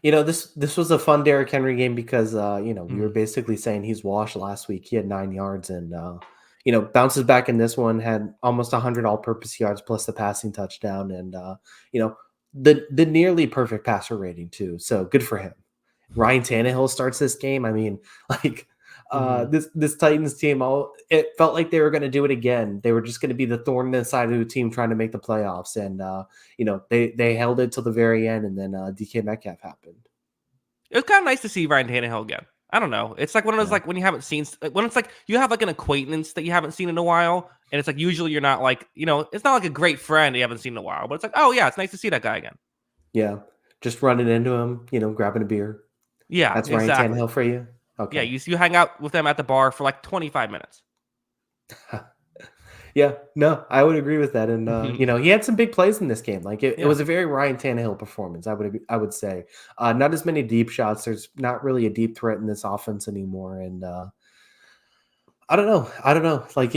This was a fun Derrick Henry game because we were basically saying he's washed last week. He had 9 yards and bounces back in this one, had almost 100 all-purpose yards plus the passing touchdown, and the nearly perfect passer rating too. So good for him. Ryan Tannehill starts this game. I mean, this Titans team, it felt like they were going to do it again. They were just going to be the thorn in the side of the team trying to make the playoffs, and they held it till the very end, and then DK Metcalf happened. It was kind of nice to see Ryan Tannehill again. I don't know. It's like one of those when you haven't seen, when it's like you have an acquaintance that you haven't seen in a while, and it's like usually you're not it's not like a great friend you haven't seen in a while, but it's like, oh yeah, it's nice to see that guy again. Yeah, just running into him, grabbing a beer. Yeah, that's Ryan Tannehill for you. Okay. Yeah, you hang out with them at the bar for 25 minutes. Yeah, no, I would agree with that. And he had some big plays in this game. It was a very Ryan Tannehill performance. I would say not as many deep shots. There's not really a deep threat in this offense anymore. And I don't know. I don't know. Like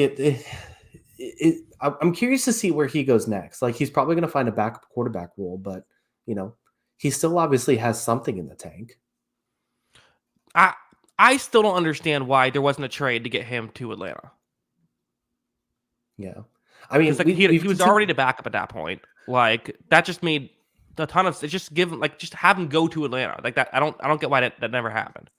I'm curious to see where he goes next. Like he's probably going to find a backup quarterback role, but you know, he still obviously has something in the tank. I I still don't understand why there wasn't a trade to get him to Atlanta. Yeah, I Because mean like he we've was already continued. the backup at that point. Like that just made a ton of sense. Just give him like just have him go to Atlanta. Like that. I don't get why that never happened.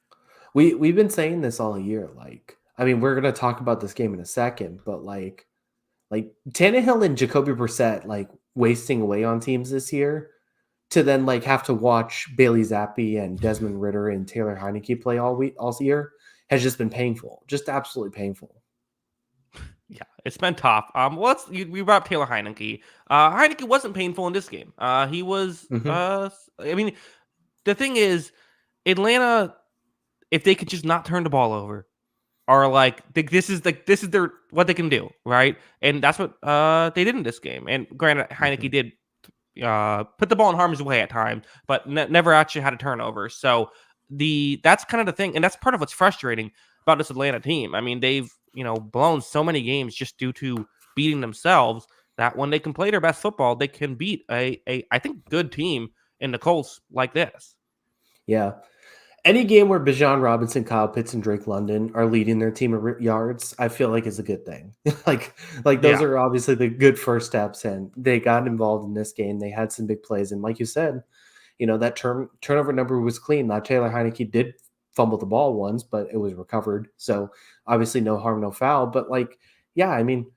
We've been saying this all year. Like I mean, we're going to talk about this game in a second, but like Tannehill and Jacoby Brissett like wasting away on teams this year to then like have to watch Bailey Zappi and Desmond Ritter and Taylor Heineke play all year has just been painful, just absolutely painful. Yeah, it's been tough. We brought up Taylor Heineke. Heineke wasn't painful in this game. He was. Hmm. I mean, the thing is, Atlanta, if they could just not turn the ball over, are this is their what they can do, right? And that's what they did in this game. And granted, Hmm. Heineke did put the ball in harm's way at times, but never actually had a turnover. So that's kind of the thing, and that's part of what's frustrating about this Atlanta team. I mean, they've blown so many games just due to beating themselves that when they can play their best football, they can beat a I think good team in the Colts like this. Yeah. Any game where Bijan Robinson, Kyle Pitts, and Drake London are leading their team in yards, I feel like is a good thing. like those Yeah, are obviously the good first steps, and they got involved in this game. They had some big plays, and like you said, that turnover number was clean. Now Taylor Heineke did fumble the ball once, but it was recovered. So obviously no harm, no foul. But like, yeah, I mean,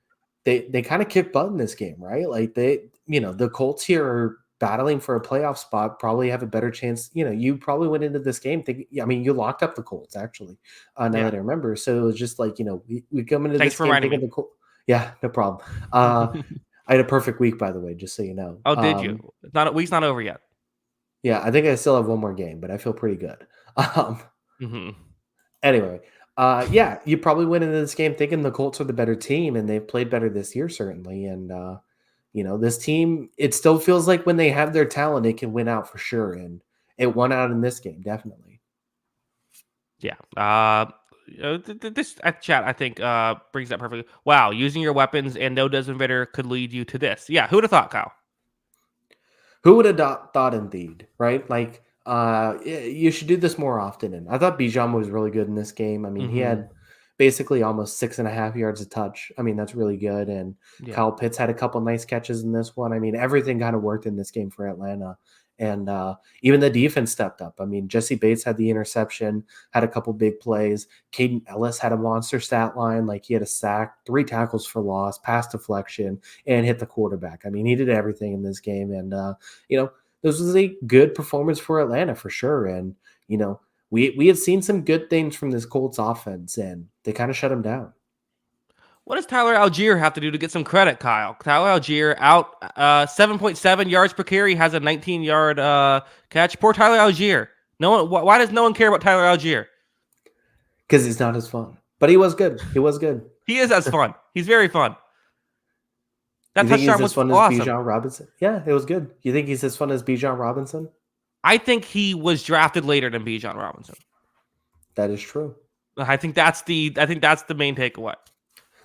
they kind of kicked butt in this game, right? Like the Colts here are battling for a playoff spot, probably have a better chance. You probably went into this game thinking, I mean, you locked up the Colts actually. Now yeah. that I remember, so it was just like we come into Thanks this for game reminding thinking me. the Colts. Yeah, no problem. Uh, I had a perfect week, by the way, just so you know. Oh, did you? It's not week's not over yet. Yeah, I think I still have one more game, but I feel pretty good. Um, Hmm. anyway, yeah, you probably went into this game thinking the Colts are the better team, and they've played better this year, certainly. And this team, it still feels like when they have their talent, it can win out for sure. And it won out in this game, definitely. Yeah. This chat I think brings that perfectly. Wow, using your weapons and no Desmond Ritter could lead you to this. Yeah, who'd have thought, Kyle? Who would have thought indeed, right? Like, you should do this more often. And I thought Bijan was really good in this game. I mean, he Hmm. had basically almost 6.5 yards a touch. I mean, that's really good. And Yeah. Kyle Pitts had a couple nice catches in this one. I mean, everything kind of worked in this game for Atlanta. And even the defense stepped up. I mean, Jesse Bates had the interception, had a couple big plays. Caden Ellis had a monster stat line. Like he had a sack, 3 tackles for loss, pass deflection, and hit the quarterback. I mean, he did everything in this game. And this was a good performance for Atlanta for sure. And, we have seen some good things from this Colts offense, and they kind of shut them down. What does Tyler Algier have to do to get some credit, Kyle? Tyler Algier out 7.7 yards per carry, has a 19-yard catch. Poor Tyler Algier. No one. Why does no one care about Tyler Algier? Because he's not as fun. But he was good. He was good. He is as fun. He's very fun. That You think he's touchdown as was fun as awesome. Bijan Robinson? Yeah, it was good. You think he's as fun as Bijan Robinson? I think he was drafted later than Bijan Robinson. That is true. I think that's the main takeaway.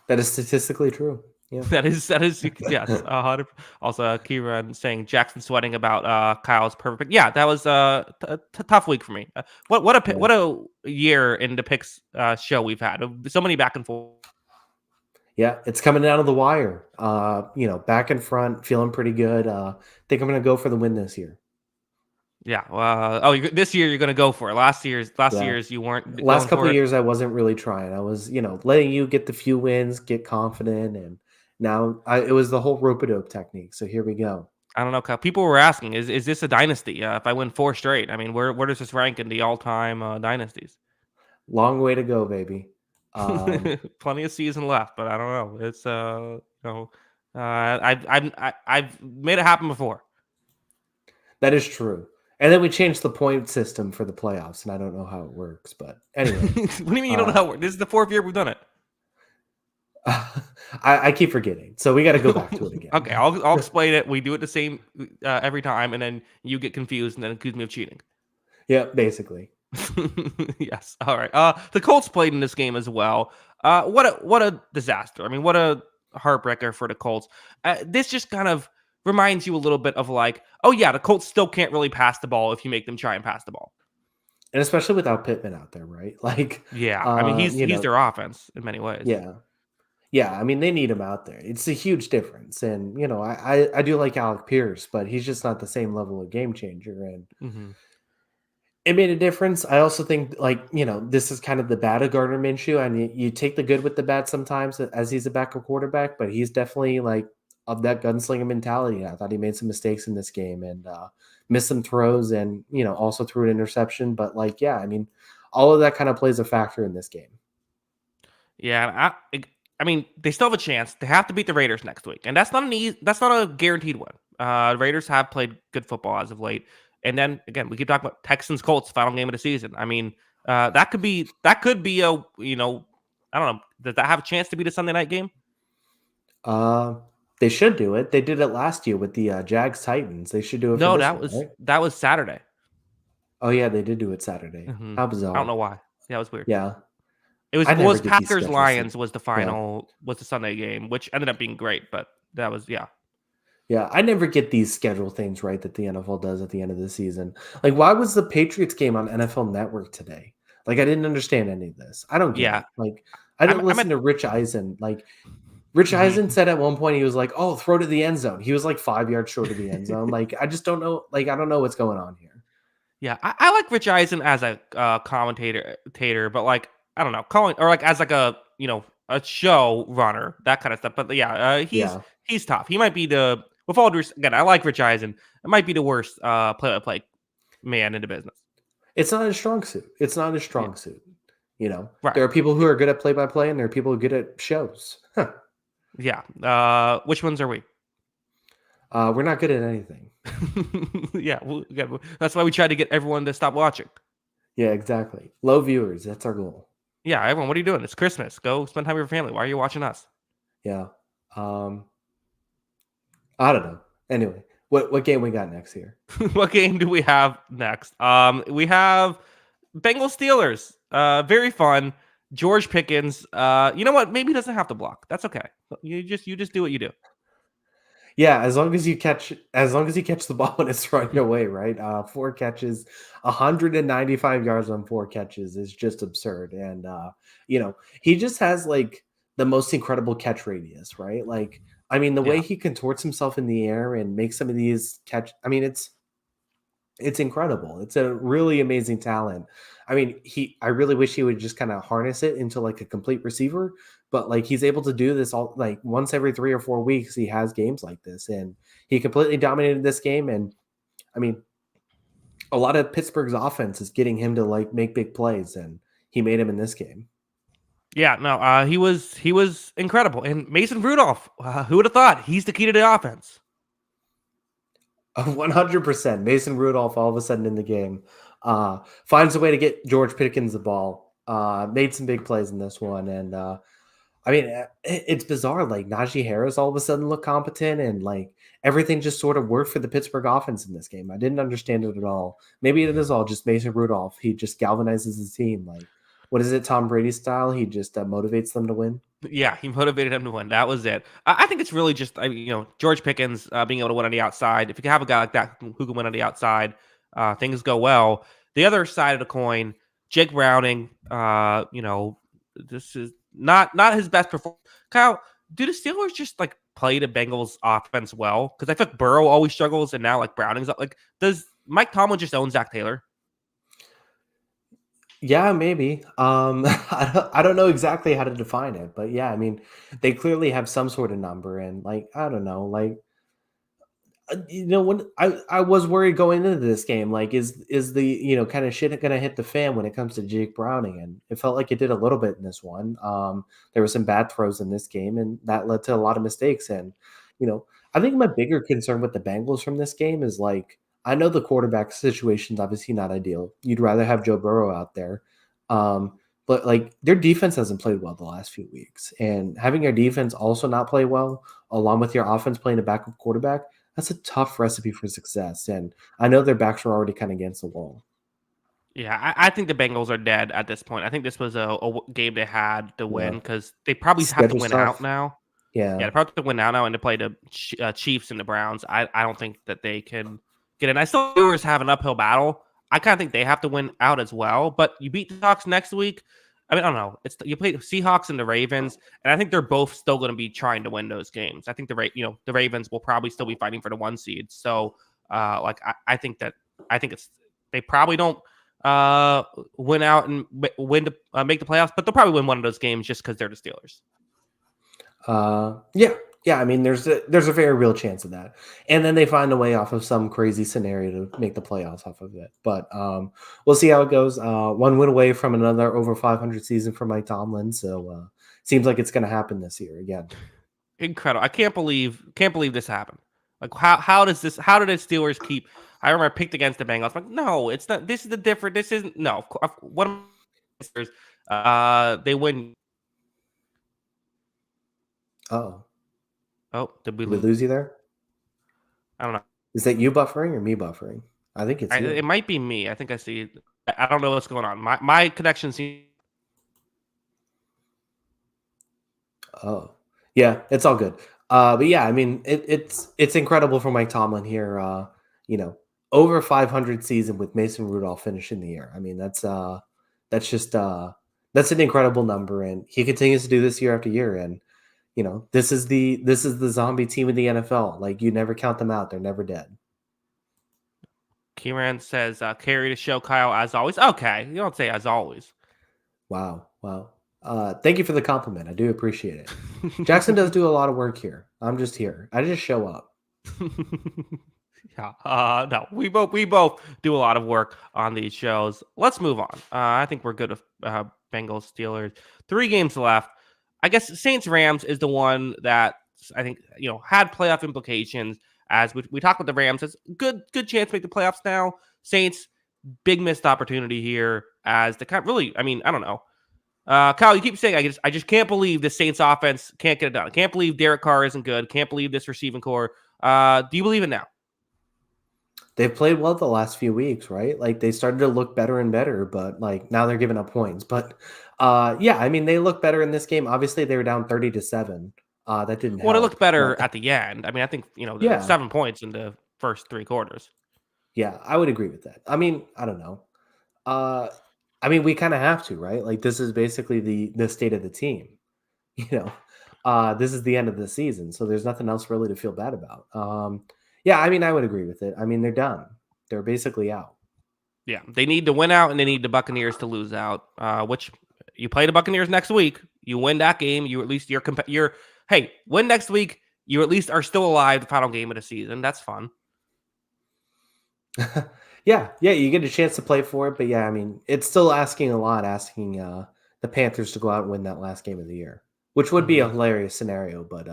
That is statistically true. Yeah. That is yes. 100. Also, Kieran saying Jackson sweating about Kyle's perfect. Yeah, that was a tough week for me. Yeah. What a year in the picks show we've had. So many back and forth. Yeah, it's coming down to the wire. Back and front, feeling pretty good. Think I'm going to go for the win this year. Yeah. This year you're going to go for it. Last Yeah. year's you weren't Last going couple for of it. years, I wasn't really trying. I was, letting you get the few wins, get confident, and now it was the whole rope a dope technique. So here we go. I don't know. Kyle. People were asking, is this a dynasty? If I win 4 straight, I mean, where does this rank in the all time dynasties? Long way to go, baby. Plenty of season left, but I don't know. It's I've made it happen before. That is true. And then we changed the point system for the playoffs, and I don't know how it works, but anyway. What do you mean you don't know uh, how it works? This is the 4th year we've done it. I keep forgetting, so we got to go back to it again. Okay, I'll explain it. We do it the same every time, and then you get confused and then accuse me of cheating. Yeah, basically. Yes. All right. The Colts played in this game as well. What a disaster. I mean, what a heartbreaker for the Colts. This just kind of reminds you a little bit of like, oh yeah, the Colts still can't really pass the ball if you make them try and pass the ball. And especially without Pittman out there, right? Like, Yeah, I mean you he's know, their offense in many ways. yeah. Yeah, I mean, they need him out there. It's a huge difference, and, I do like Alec Pierce, but he's just not the same level of game changer, and Hmm. it made a difference. I also think, like, this is kind of the bad of Gardner Minshew, and you take the good with the bad sometimes as he's a backup quarterback, but he's definitely, like, of that gunslinger mentality. I thought he made some mistakes in this game and missed some throws and, also threw an interception, but, like, yeah, I mean, all of that kind of plays a factor in this game. Yeah, I mean they still have a chance. They have to beat the Raiders next week, and that's not a guaranteed one. Raiders have played good football as of late, and then again we keep talking about Texans Colts final game of the season. I mean that could be a I don't know, does that have a chance to be the Sunday night game? Uh, they should do it. They did it last year with the Jags Titans. They should do it for No, this one, right? that was Saturday. Oh yeah, they did do it Saturday. Hmm. How I don't know bizarre. why. Yeah, it was weird. Yeah, It was I never get these Packers schedules. Lions was the Yeah, Sunday game, which ended up being great, but that was yeah. yeah, I never get these schedule things right that the NFL does at the end of the season. Like, why was the Patriots game on NFL Network today? Like, I didn't understand any of this. I don't get Yeah. it. Like, I didn't I'm listen at to Rich Eisen. Like, Rich Eisen mhm. said at one point he was like, "Oh, throw to the end zone." He was like 5 yards short of the end zone. Like, I just don't know. Like, I don't know what's going on here. Yeah, I like Rich Eisen as a commentator, but like I don't know, calling or like as like a show runner, that kind of stuff. But yeah, Yeah. he's tough. He might be the with all due again. I like Rich Eisen. It might be the worst play-by-play man in the business. It's not a strong suit. It's not a Yeah, strong suit. right. There are people who are good at play by play, and there are people who are good at shows. Yeah. Which ones are we? We're not good at anything. Yeah, that's why we try to get everyone to stop watching. Yeah, exactly. Low viewers. That's our goal. Yeah, everyone, what are you doing? It's Christmas. Go spend time with your family. Why are you watching us? Yeah. Um, I don't know. Anyway, what game we got next here? What game do we have next? We have Bengals Steelers. Very fun. George Pickens. You know what? Maybe he doesn't have to block. That's okay. You just do what you do. Yeah, as long as you catch the ball when it's thrown your way, right? 4 catches, 195 yards on 4 catches is just absurd. And he just has like the most incredible catch radius, right? Like, I mean, the way Yeah. he contorts himself in the air and makes some of these catch, I mean, it's incredible. It's a really amazing talent. I mean, I really wish he would just kind of harness it into like a complete receiver, but like he's able to do this all like once every 3 or 4 weeks. He has games like this, and he completely dominated this game. And I mean, a lot of Pittsburgh's offense is getting him to like make big plays, and he made him in this game. Yeah, no, he was incredible. And Mason Rudolph, who would have thought he's the key to the offense? 100%. Mason Rudolph all of a sudden in the game finds a way to get George Pickens the ball. Made some big plays in this one, and I mean, it's bizarre. Like Najee Harris all of a sudden looked competent, and like everything just sort of worked for the Pittsburgh offense in this game. I didn't understand it at all. Maybe it is all just Mason Rudolph. He just galvanizes his team. Like, what is it, Tom Brady style? He just motivates them to win. Yeah, he motivated him to win. That was it. I think it's really just George Pickens being able to win on the outside. If you can have a guy like that who can win on the outside, things go well. The other side of the coin, Jake Browning. This is not his best performance. Kyle, do the Steelers just like play the Bengals offense well? Because I feel like Burrow always struggles, and now like Browning's up. Like, does Mike Tomlin just own Zach Taylor? Yeah, maybe. I don't know exactly how to define it, but yeah, I mean, they clearly have some sort of number, and like I don't know, like when I was worried going into this game, like is the kind of shit gonna hit the fan when it comes to Jake Browning, and it felt like it did a little bit in this one. There were some bad throws in this game, and that led to a lot of mistakes. And I think my bigger concern with the Bengals from this game is like I know the quarterback situation's obviously not ideal. You'd rather have Joe Burrow out there, but like their defense hasn't played well the last few weeks, and having your defense also not play well, along with your offense playing a backup quarterback, that's a tough recipe for success, and I know their backs were already kind of against the wall. Yeah, I think the Bengals are dead at this point. I think this was a game they had to win Yeah. because they probably have to Schedule win out stuff. now. Yeah, Yeah. they probably have to win out now and to play the Chiefs and the Browns. I don't think that they can get in. I still Steelers have an uphill battle. I kind of think they have to win out as well. But you beat the Seahawks next week. I mean, I don't know. It's you play the Seahawks and the Ravens, and I think they're both still going to be trying to win those games. I think the Ravens will probably still be fighting for the 1 seed. So, I think it's they probably don't uh win out and win to make the playoffs, but they'll probably win one of those games just because they're the Steelers. Yeah, yeah. I mean, there's a very real chance of that, and then they find a way off of some crazy scenario to make the playoffs off of it. But we'll see how it goes. One win away from another over 500 season for Mike Tomlin, so seems like it's going to happen this year again. Incredible! I can't believe this happened. Like how did the Steelers keep? I remember I picked against the Bengals. I'm like, no, it's not. This is the different. This isn't. No, what am they win. Oh, Oh, did we did we lose? lose you there? I don't know. Is that you buffering or me buffering? I think it's It you. might be me. I think I see. I don't know what's going on. My connection seems. Oh, yeah, it's all good. But yeah, I mean, it's incredible for Mike Tomlin here. You know, over 500 season with Mason Rudolph finishing the year. I mean, that's just that's an incredible number, and he continues to do this year after year. And this is the zombie team in the NFL. Like you never count them out; they're never dead. Kieran says, carry the show, Kyle, as always. Okay, you don't say as always. Wow, wow. Thank you for the compliment. I do appreciate it. Jackson does do a lot of work here. I'm just here. I just show up. Yeah. No, we both do a lot of work on these shows. Let's move on. I think we're good with Bengals Steelers. 3 games left. I guess Saints Rams is the one that I think had playoff implications. As we talked about the Rams, it's good chance to make the playoffs now. Saints, big missed opportunity here as the kind really. I mean, I don't know. Kyle, you keep saying I just can't believe the Saints offense can't get it done. I can't believe Derek Carr isn't good. Can't believe this receiving core. Do you believe it now? They've played well the last few weeks, right? Like they started to look better and better, but like now they're giving up points. But yeah, I mean they look better in this game. Obviously they were down 30-7. That didn't Well, it looked help. better But at the end. I mean, I think the yeah, 7 points in the first 3 quarters. yeah, I would agree with that. I mean, I don't know. Uh I mean we kind of have to, right? Like this is basically the state of the team. You know. This is the end of the season, so there's nothing else really to feel bad about. Yeah, I mean I would agree with it. I mean they're done. They're basically out. Yeah, they need to win out, and they need the Buccaneers to lose out. Which you play the Buccaneers next week. You win that game. You at least you're hey win next week. You at least are still alive. The final game of the season. That's fun. Yeah, yeah, you get a chance to play for it, but yeah, I mean, it's still asking a lot, asking the Panthers to go out and win that last game of the year, which would be a Mhm. hilarious scenario. But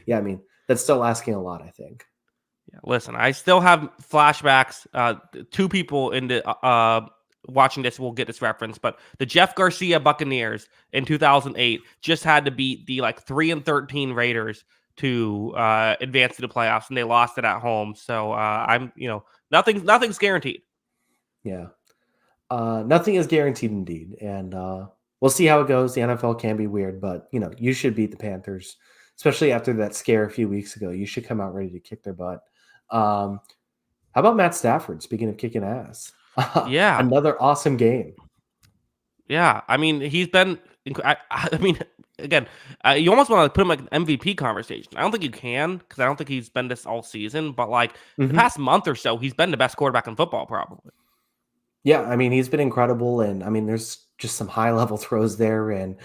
yeah, I mean, that's still asking a lot, I think. Yeah, listen, I still have flashbacks. 2 people in the watching this will get this reference, but the Jeff Garcia Buccaneers in 2008 just had to beat the 3-13 Raiders to advance to the playoffs, and they lost it at home. So I'm nothing's guaranteed. Yeah, nothing is guaranteed, indeed, and we'll see how it goes. The NFL can be weird, but you should beat the Panthers, especially after that scare a few weeks ago. You should come out ready to kick their butt. Um, how about Matt Stafford? Speaking of kicking ass, Yeah, another awesome game. yeah. I mean, he's been. I mean, again, you almost want to put him like an MVP conversation. I don't think you can because I don't think he's been this all season. But the Mhm. past month or so, he's been the best quarterback in football, probably. Yeah, I mean, he's been incredible, and I mean, there's just some high level throws there, and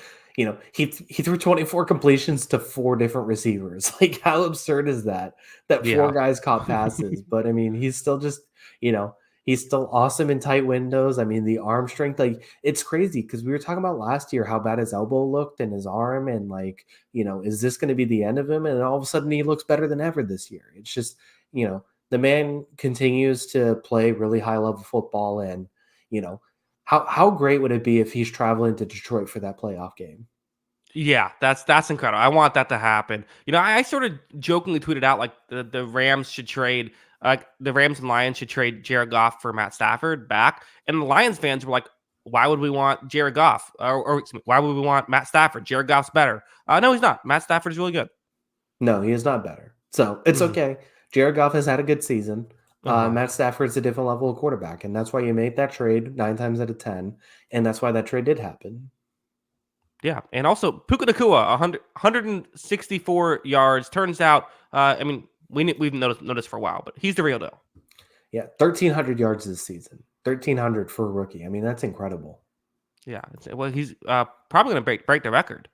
he threw 24 completions to 4 different receivers. Like, how absurd is that? That four Yeah. guys caught passes, but I mean, he's still just you know he's still awesome in tight windows. I mean, the arm strength, like it's crazy because we were talking about last year how bad his elbow looked and his arm, and like is this going to be the end of him? And all of a sudden, he looks better than ever this year. It's just the man continues to play really high level football, and you know how great would it be if he's traveling to Detroit for that playoff game? Yeah, that's incredible. I want that to happen. I sort of jokingly tweeted out like the Rams should trade, the Rams and Lions should trade Jared Goff for Matt Stafford back, and the Lions fans were like, "Why would we want Jared Goff? Or excuse me, why would we want Matt Stafford? Jared Goff's better." No, he's not. Matt Stafford's really good. No, he is not better. So it's Mhm. okay. Jared Goff has had a good season. Uh-huh. Matt Stafford's a different level of quarterback, and that's why you made that trade 9 times out of 10, and that's why that trade did happen. Yeah, and also Puka Nacua, 164 yards. Turns out, we've noticed for a while, but he's the real deal. Yeah, 1,300 yards this season. 1,300 for a rookie. I mean, that's incredible. Yeah, well, he's probably going to break the record.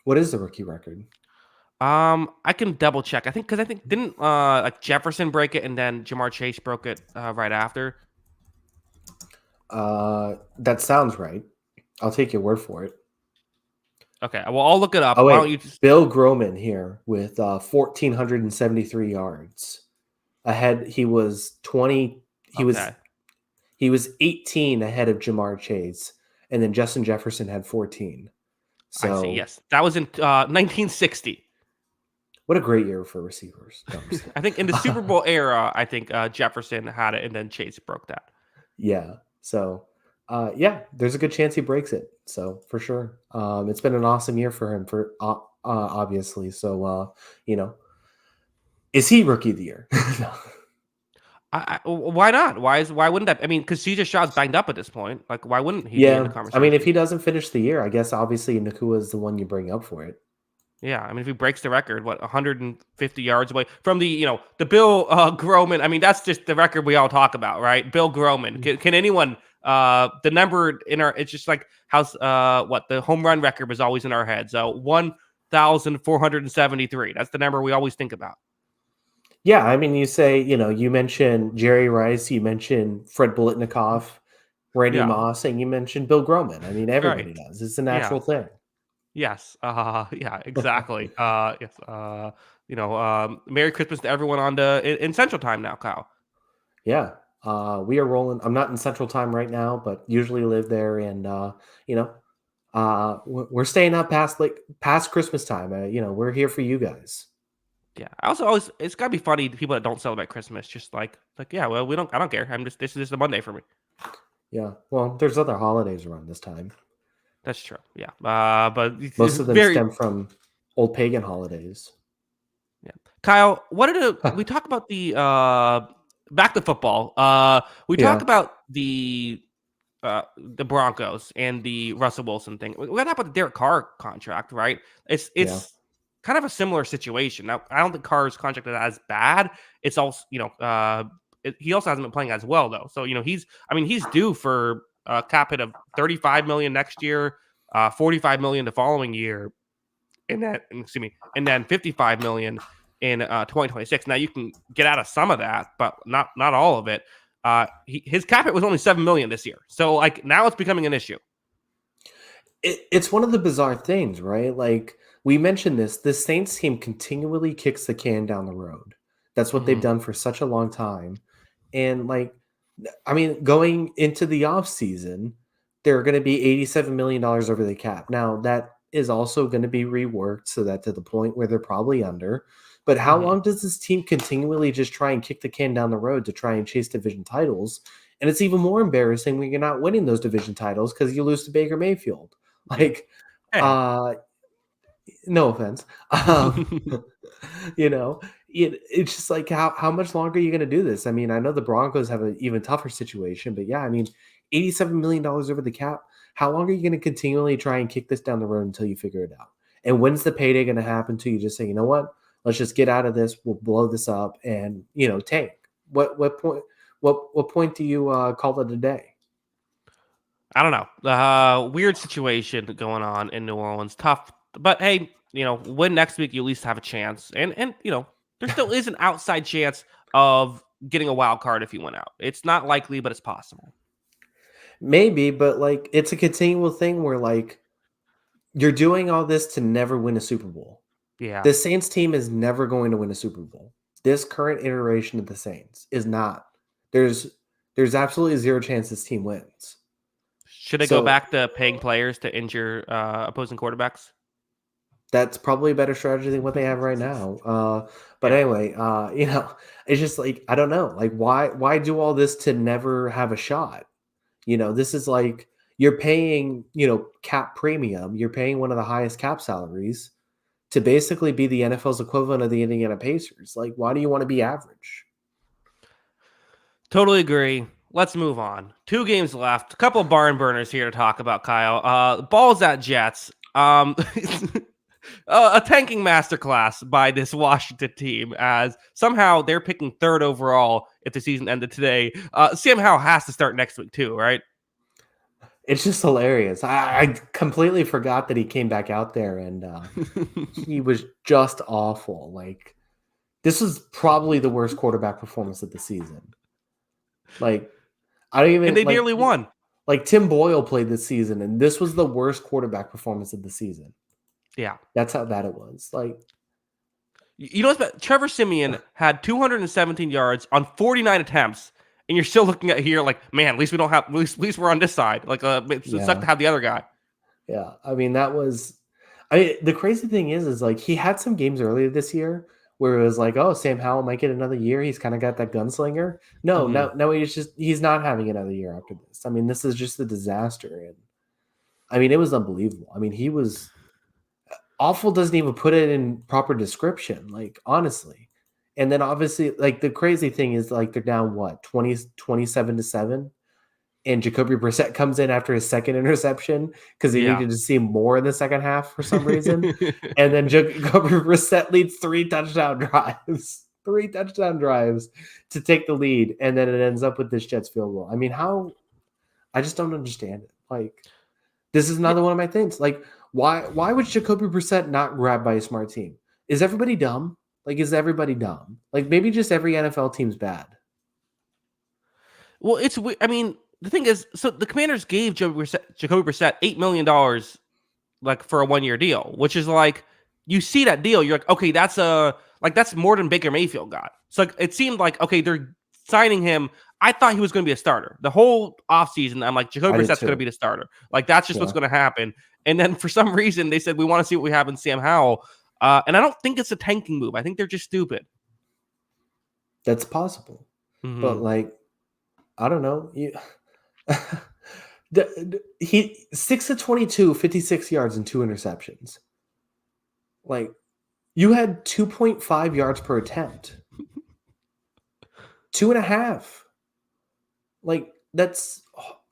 What is the rookie record? I can double check. I think didn't like Jefferson break it and then Jamar Chase broke it right after. That sounds right. I'll take your word for it. Okay, well I'll look it up. Oh Why wait, don't you just... Bill Groman here with 1,473 yards. Ahead, he was 20. Okay. He was 18 ahead of Jamar Chase, and then Justin Jefferson had 14. I see. So Yes, that was in 1960. what a great year for receivers. No, I'm just I think in the Super kidding. Bowl era, I think Jefferson had it and then Chase broke that. Yeah. So, yeah, there's a good chance he breaks it. So for sure, it's been an awesome year for him. For obviously, so is he rookie of the year? No. Why not? Why wouldn't that? I mean, because CJ Stroud's banged up at this point. Like, why wouldn't he be in the Yeah, I mean, if conversation? he doesn't finish the year, I guess obviously Nakua is the one you bring up for it. Yeah, I mean, if he breaks the record, 150 yards away from the Bill Groman. I mean, that's just the record we all talk about, right? Bill Groman. Can anyone? The number in our, it's just like how's what the home run record was always in our heads. So 1,473. That's the number we always think about. Yeah, I mean, you mentioned Jerry Rice, you mentioned Fred Biletnikoff, Randy Yeah. Moss, and you mentioned Bill Groman. I mean, Right. everybody does. It's a Yeah. natural thing. Yes. Yeah. Exactly. Yes. Merry Christmas to everyone in Central Time now, Kyle. Yeah, we are rolling. I'm not in Central Time right now, but usually live there, and we're staying up past Christmas time. We're here for you guys. Yeah. I also always it's gotta be funny to people that don't celebrate Christmas. Just like yeah, well, I don't care. This is a Monday for me. Yeah, well, there's other holidays around this time. That's true. Yeah. But Most it's of them very stem from old pagan holidays. yeah. Kyle, we talk about the back to football. We talk Yeah, about the Broncos and the Russell Wilson thing. We got to talk about the Derek Carr contract, right? It's yeah. kind of a similar situation. Now, I don't think Carr's contract is as bad. It's also he also hasn't been playing as well though. So he's due for a cap hit of 35 million next year, 45 million the following year, and then 55 million in 2026. Now you can get out of some of that, but not all of it. His cap hit was only 7 million this year, so like now it's becoming an issue. It's one of the bizarre things, right? Like we mentioned this, the Saints team continually kicks the can down the road. That's what they've Mhm. done for such a long time. And I mean, going into the off season, they're going to be $87 million over the cap. Now that is also going to be reworked so that to the point where they're probably under. But how Mhm. long does this team continually just try and kick the can down the road to try and chase division titles? And it's even more embarrassing when you're not winning those division titles because you lose to Baker Mayfield. Yeah. Like, Hey. uh, no offense. Um, you know, it's just like how much longer are you going to do this? I mean, I know the Broncos have an even tougher situation, but yeah, I mean, $87 million over the cap. How long are you going to continually try and kick this down the road until you figure it out? And when's the payday going to happen to you? Just say, you know what? Let's just get out of this. We'll blow this up and tank. What point do you call it a day? I don't know. Weird situation going on in New Orleans. Tough, but hey, win next week. You at least have a chance, and there still is an outside chance of getting a wild card if you win out. It's not likely, but it's possible. Maybe, but it's a continual thing where you're doing all this to never win a Super Bowl. Yeah, The Saints team is never going to win a Super Bowl. This current iteration of the Saints is not. There's absolutely zero chance this team wins. Should they go So back to paying players to injure opposing quarterbacks? that's probably a better strategy than what they have right now. But Yeah. anyway, it's just like I don't know, like why do all this to never have a shot? This is like you're paying, cap premium. You're paying one of the highest cap salaries to basically be the NFL's equivalent of the Indiana Pacers. Like, why do you want to be average? Totally agree. Let's move on. 2 games left. A couple barn burners here to talk about, Kyle. Balls at Jets. A tanking masterclass by this Washington team, as somehow they're picking 3rd overall if the season ended today. Sam Howell has to start next week too, right? It's just hilarious. I completely forgot that he came back out there and he was just awful. Like, this was probably the worst quarterback performance of the season. Like, I don't And even they nearly won. like Tim Boyle played this season, and this was the worst quarterback performance of the season. Yeah. That's how bad it was. Like, You know what's bad? Trevor Siemian had 217 yards on 49 attempts, and you're still looking at here like, man, at least we don't have, at least we're on this side. Like, it's sucked to have the other guy. yeah. I mean, the crazy thing is like he had some games earlier this year where it was like, oh, Sam Howell might get another year. He's kind of got that gunslinger. No, Mm-hmm. no, he's not having another year after this. I mean, this is just a disaster. And I mean, it was unbelievable. I mean, he was awful, doesn't even put it in proper description, like, honestly. And then obviously, like, the crazy thing is like they're down what 27-7. And Jacoby Brissett comes in after his second interception because he Yeah. needed to see more in the second half for some reason. And then Jacoby Brissett leads 3 touchdown drives, 3 touchdown drives to take the lead. And then it ends up with this Jets field goal. I mean, I just don't understand it. Like, this is Yeah. another one of my things. Like, why would Jacoby Brissett not grab by a smart team? Is everybody dumb? Like, is everybody dumb? Like, maybe just every NFL team's bad. Well, I mean, the thing is, so the Commanders gave Jacoby Brissett $8 million like for a 1-year deal, which is like, you see that deal, you're like, okay, that's more than Baker Mayfield got. So like, it seemed like, okay, they're signing him. I thought he was going to be a starter the whole offseason. I'm like, Jacoby Brissett's going to be the starter. Like, that's just what's going to happen. And then for some reason, they said, we want to see what we have in Sam Howell. And I don't think it's a tanking move. I think they're just stupid. That's possible. Mm-hmm. But, like, I don't know. He 6 of 22, 56 yards and 2 interceptions. Like, you had 2.5 yards per attempt. 2.5. Like, that's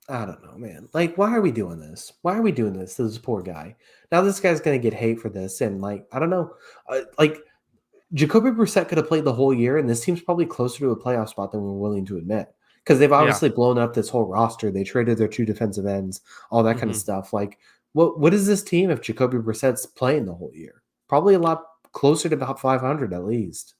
I don't know, man. Like, why are we doing this? Why are we doing this to this poor guy? Now this guy's gonna get hate for this, and like, I don't know. Like, Jacoby Brissett could have played the whole year, and this team's probably closer to a playoff spot than we're willing to admit. Because they've obviously blown up this whole roster. They traded their 2 defensive ends, all that kind of stuff. Like, what is this team if Jacoby Brissett's playing the whole year? Probably a lot closer to about 500 at least.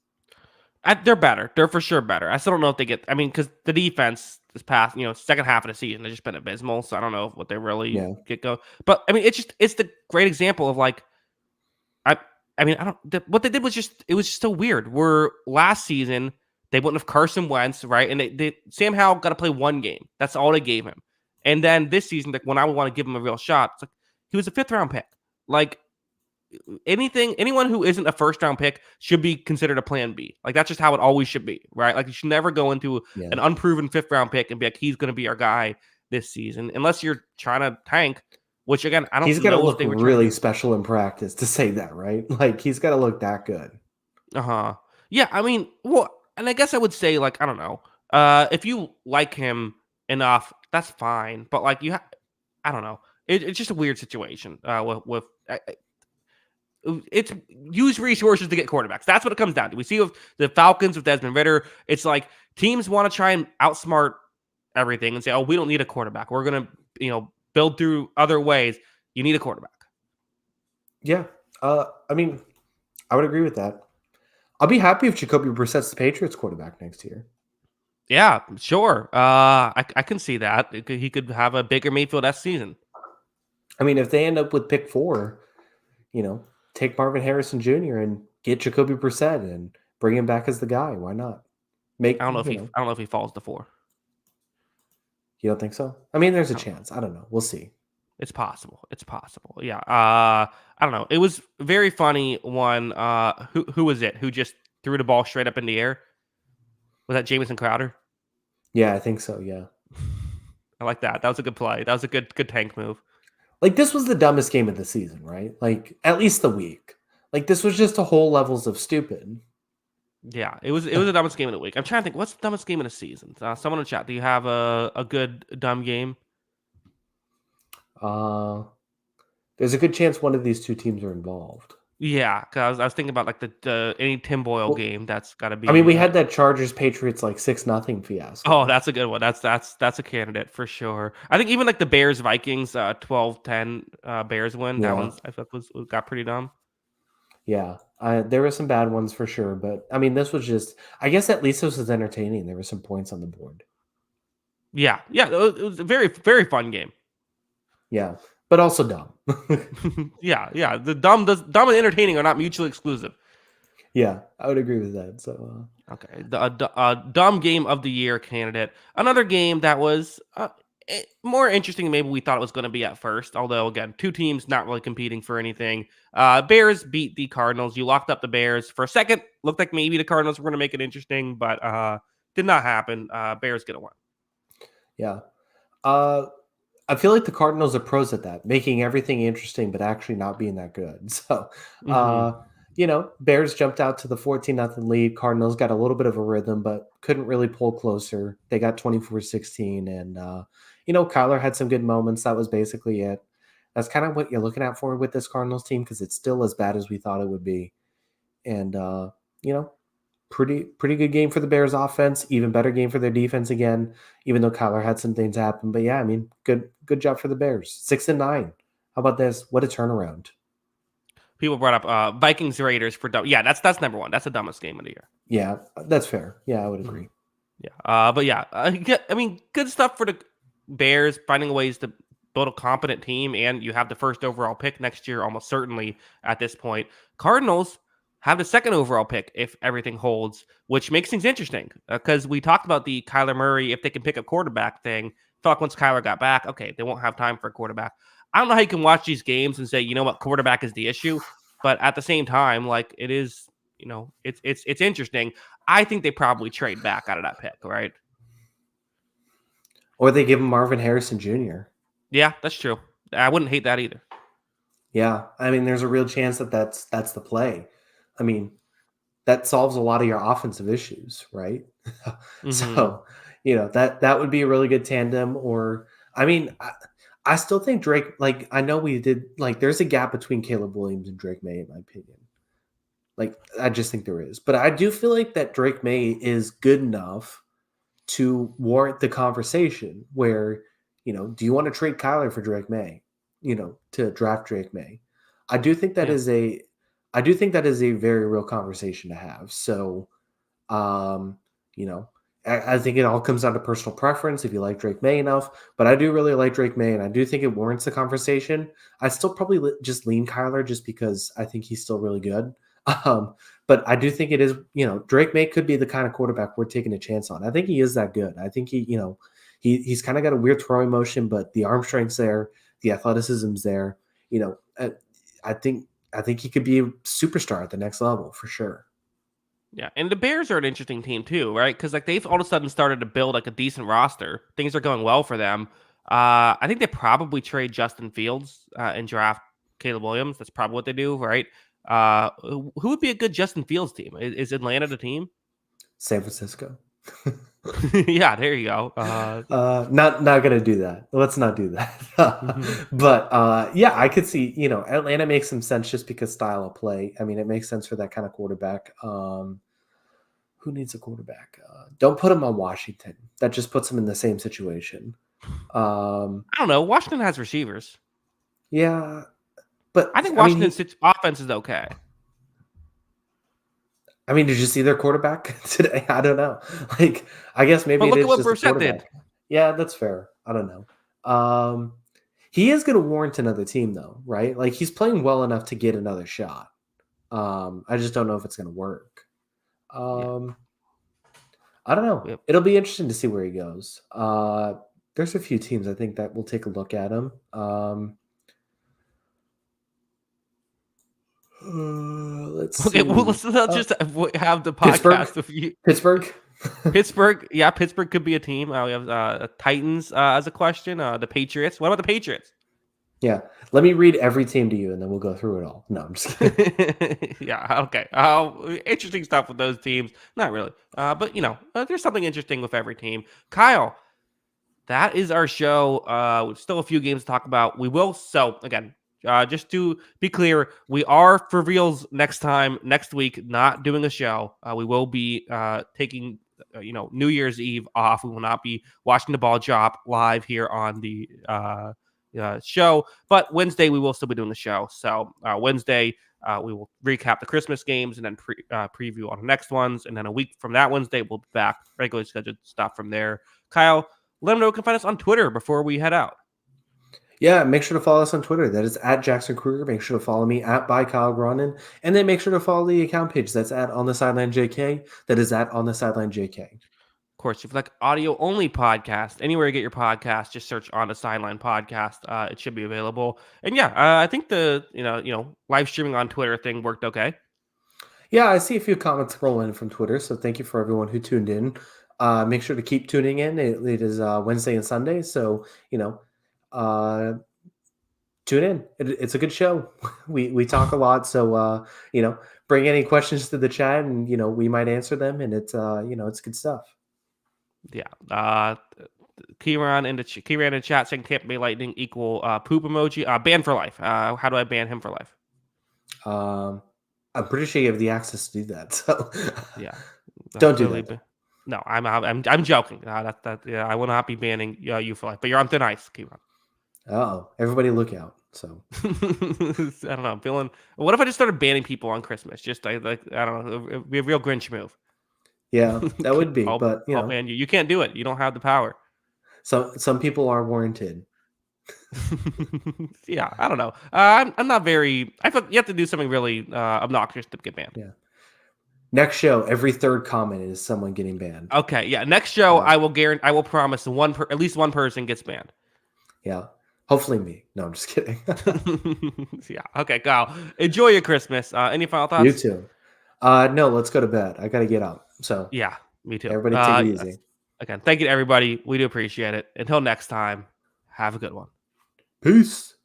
They're better. They're for sure better. I still don't know if they get. I mean, because the defense this past, second half of the season has just been abysmal. So I don't know what they really get going. But I mean, it's the great example of like, I mean, what they did was it was just so weird. Where last season they wouldn't have Carson Wentz, right? And they Sam Howell got to play 1 game. That's all they gave him. And then this season, like, when I would want to give him a real shot, it's like he was a 5th round pick. Like, anyone who isn't a 1st round pick should be considered a plan B. Like, that's just how it always should be, right? Like, you should never go into an unproven 5th round pick and be like, he's going to be our guy this season, unless you're trying to tank. Which, again, I don't. He's got to look really special in practice to say that, right? Like, he's got to look that good. Yeah, I mean, well, and I guess I would say, like, I don't know, if you like him enough, that's fine. But like, I don't know, it's just a weird situation. With it's use resources to get quarterbacks. That's what it comes down to. We see with the Falcons with Desmond Ridder, it's like teams want to try and outsmart everything and say, oh, we don't need a quarterback. We're gonna, build through other ways. You need a quarterback. Yeah. I mean, I would agree with that. I'll be happy if Jacoby Brissett's the Patriots quarterback next year. Yeah, sure. I can see that. He could have a Baker Mayfield-esque season. I mean, if they end up with pick 4, take Marvin Harrison Jr. and get Jacoby Brissett and bring him back as the guy. Why not? I don't know if he falls to 4. You don't think so? I mean, there's a I don't know. chance. I don't know. We'll see. It's possible. It's possible. Yeah. I don't know. It was very funny when who was it? Who just threw the ball straight up in the air? Was that Jamison Crowder? Yeah, I think so. Yeah. I like that. That was a good play. That was a good tank move. Like this was the dumbest game of the season, right? Like at least the week. Like this was just a whole levels of stupid. Yeah, it was the dumbest game of the week. I'm trying to think, what's the dumbest game of the season? Someone in the chat, do you have a good dumb game? Uh there's a good chance one of these two teams are involved. Yeah, because I was thinking about like the any Tim Boyle Well, game. That's got to I mean, be. we had that Chargers Patriots like 6-0 Oh, fiasco. that's a good one. That's a candidate for sure. I think even like the Bears Vikings 12-10 Bears win. That Yeah. one's I felt was got pretty dumb. Yeah. There were some bad ones for sure, but I mean, this was just I guess at least this was entertaining. There were some points on the board. Yeah, yeah, it was a very fun game. Yeah. But also dumb. Yeah, yeah. The dumb and entertaining are not mutually exclusive. Yeah, I would agree with that. So Okay, the dumb game of the year candidate. Another game that was more interesting than maybe we thought it was going to be at first. Although again, two teams not really competing for anything. Bears beat the Cardinals. You locked up the Bears for a second. Looked like maybe the Cardinals were going to make it interesting, but did not happen. Bears get a win. yeah. Uh I feel like the Cardinals are pros at that, making everything interesting, but actually not being that good. So, Hmm. Bears jumped out to the 14-0 lead. Cardinals got a little bit of a rhythm, but couldn't really pull closer. They got 24-16. And, Kyler had some good moments. That was basically it. That's kind of what you're looking at for with this Cardinals team because it's still as bad as we thought it would be. And, you know, pretty good game for the Bears offense, even better game for their defense again, even though Kyler had some things happen. But yeah, I mean, good job for the Bears. 6-9. How about this? What a turnaround. People brought up Vikings Raiders for dumb. Yeah, that's number one. That's the dumbest game of the year. Yeah, that's fair. Yeah, I would Mhm. agree. Yeah. But yeah, I mean, good stuff for the Bears finding ways to build a competent team, and you have the first overall pick next year, almost certainly at this point. Cardinals have the second overall pick if everything holds, which makes things interesting because we talked about the Kyler Murray if they can pick a quarterback thing. Felt like once Kyler got back, okay, they won't have time for a quarterback. I don't know how you can watch these games and say, you know what, quarterback is the issue, but at the same time, like it is, it's interesting. I think they probably trade back out of that pick, right? Or they give him Marvin Harrison Jr. Yeah, that's true. I wouldn't hate that either. Yeah, I mean, there's a real chance that that's the play. I mean, that solves a lot of your offensive issues, right? Hmm. So, that would be a really good tandem. Or, I mean, I still think Drake. Like, I know we did. Like, there's a gap between Caleb Williams and Drake May, in my opinion. Like, I just think there is, but I do feel like that Drake May is good enough to warrant the conversation. Where, do you want to trade Kyler for Drake May? To draft Drake May. I do think that Yeah. is a I do think that is a very real conversation to have. So, um, you know, I think it all comes down to personal preference if you like Drake May enough. But I do really like Drake May, and I do think it warrants the conversation. I still probably just lean Kyler just because I think he's still really good. Um, but I do think it is, Drake May could be the kind of quarterback we're taking a chance on. I think he is that good. I think he's kind of got a weird throwing motion, but the arm strength's there, the athleticism's there. You know, I think he could be a superstar at the next level for sure. Yeah, and the Bears are an interesting team too, right? Because like they've all of a sudden started to build like a decent roster. Things are going well for them. I think they probably trade Justin Fields and draft Caleb Williams. That's probably what they do, right? Who would be a good Justin Fields team? Is Atlanta the team? San Francisco. Yeah, there you go. Not gonna do that. Let's not do that. Mhm. But yeah, I could see. Atlanta makes some sense just because style of play. I mean, it makes sense for that kind of quarterback. Who needs a quarterback? Don't put him on Washington. That just puts him in the same situation. I don't know. Washington has receivers. Yeah, but I think I mean, Washington's offense is okay. did you see their quarterback today? I don't know. Like, I guess maybe But it look at is what just the Brissett did. quarterback. Yeah, that's fair. I don't know. He is going to warrant another team, though, right? Like, he's playing well enough to get another shot. I just don't know if it's going to work. Yeah. I don't know. Yep. It'll be interesting to see where he goes. There's a few teams I think that we'll take a look at them. Let's Okay, see. well, let's just have the Pittsburgh. podcast with you. Pittsburgh. Pittsburgh, yeah, Pittsburgh could be a team. We have Titans as a question. The Patriots. What about the Patriots? Yeah, let me read every team to you, and then we'll go through it all. No, I'm just kidding. Yeah, okay. Interesting stuff with those teams. Not really, but there's something interesting with every team. Kyle, that is our show. We've still a few games to talk about. We will. So again, just to be clear, we are for reals next week, not doing a show. We will be taking New Year's Eve off. We will not be watching the ball drop live here on the show, but Wednesday we will still be doing the show. So Wednesday we will recap the Christmas games and then preview on the next ones, and then a week from that Wednesday we'll be back regularly scheduled stuff from there. Kyle, let them know you can find us on Twitter before we head out. Yeah, make sure to follow us on Twitter. That is at Jackson Kruger. Make sure to follow me at by Kyle Gronin, and then make sure to follow the account page. That's at On the Sideline JK. That is at On the Sideline JK. Of course, if you like audio only podcast, anywhere you get your podcast, just search On the Sideline podcast. It should be available. And yeah, I think the live streaming on Twitter thing worked okay. Yeah, I see a few comments roll in from Twitter, so thank you for everyone who tuned in. Make sure to keep tuning in. It is Wednesday and Sunday, so tune in. It's a good show. We talk a lot, so bring any questions to the chat, and we might answer them, and it's it's good stuff. Yeah. Kieran in the chat saying Tampa Bay Lightning equal poop emoji. Ban for life. How do I ban him for life? I'm pretty sure you have the access to do that. So yeah, don't do that. No, I'm joking. I will not be banning you for life. But you're on thin ice, Kieran. Oh, everybody look out. So I don't know. I'm feeling. What if I just started banning people on Christmas? Just I don't know. It'd be a real Grinch move. Yeah, that would be. I'll ban you. You can't do it. You don't have the power. So some people are warranted. Yeah, I don't know. I'm not very. I feel you have to do something really obnoxious to get banned. Yeah. Next show, every third comment is someone getting banned. Okay, yeah. Next show, I will promise at least one person gets banned. Yeah. Hopefully me. No, I'm just kidding. Yeah. Okay, Kyle. Enjoy your Christmas. Any final thoughts? You too. No, let's go to bed. I got to get up. So yeah, me too. Everybody take it easy. Again, thank you to everybody. We do appreciate it. Until next time, have a good one. Peace.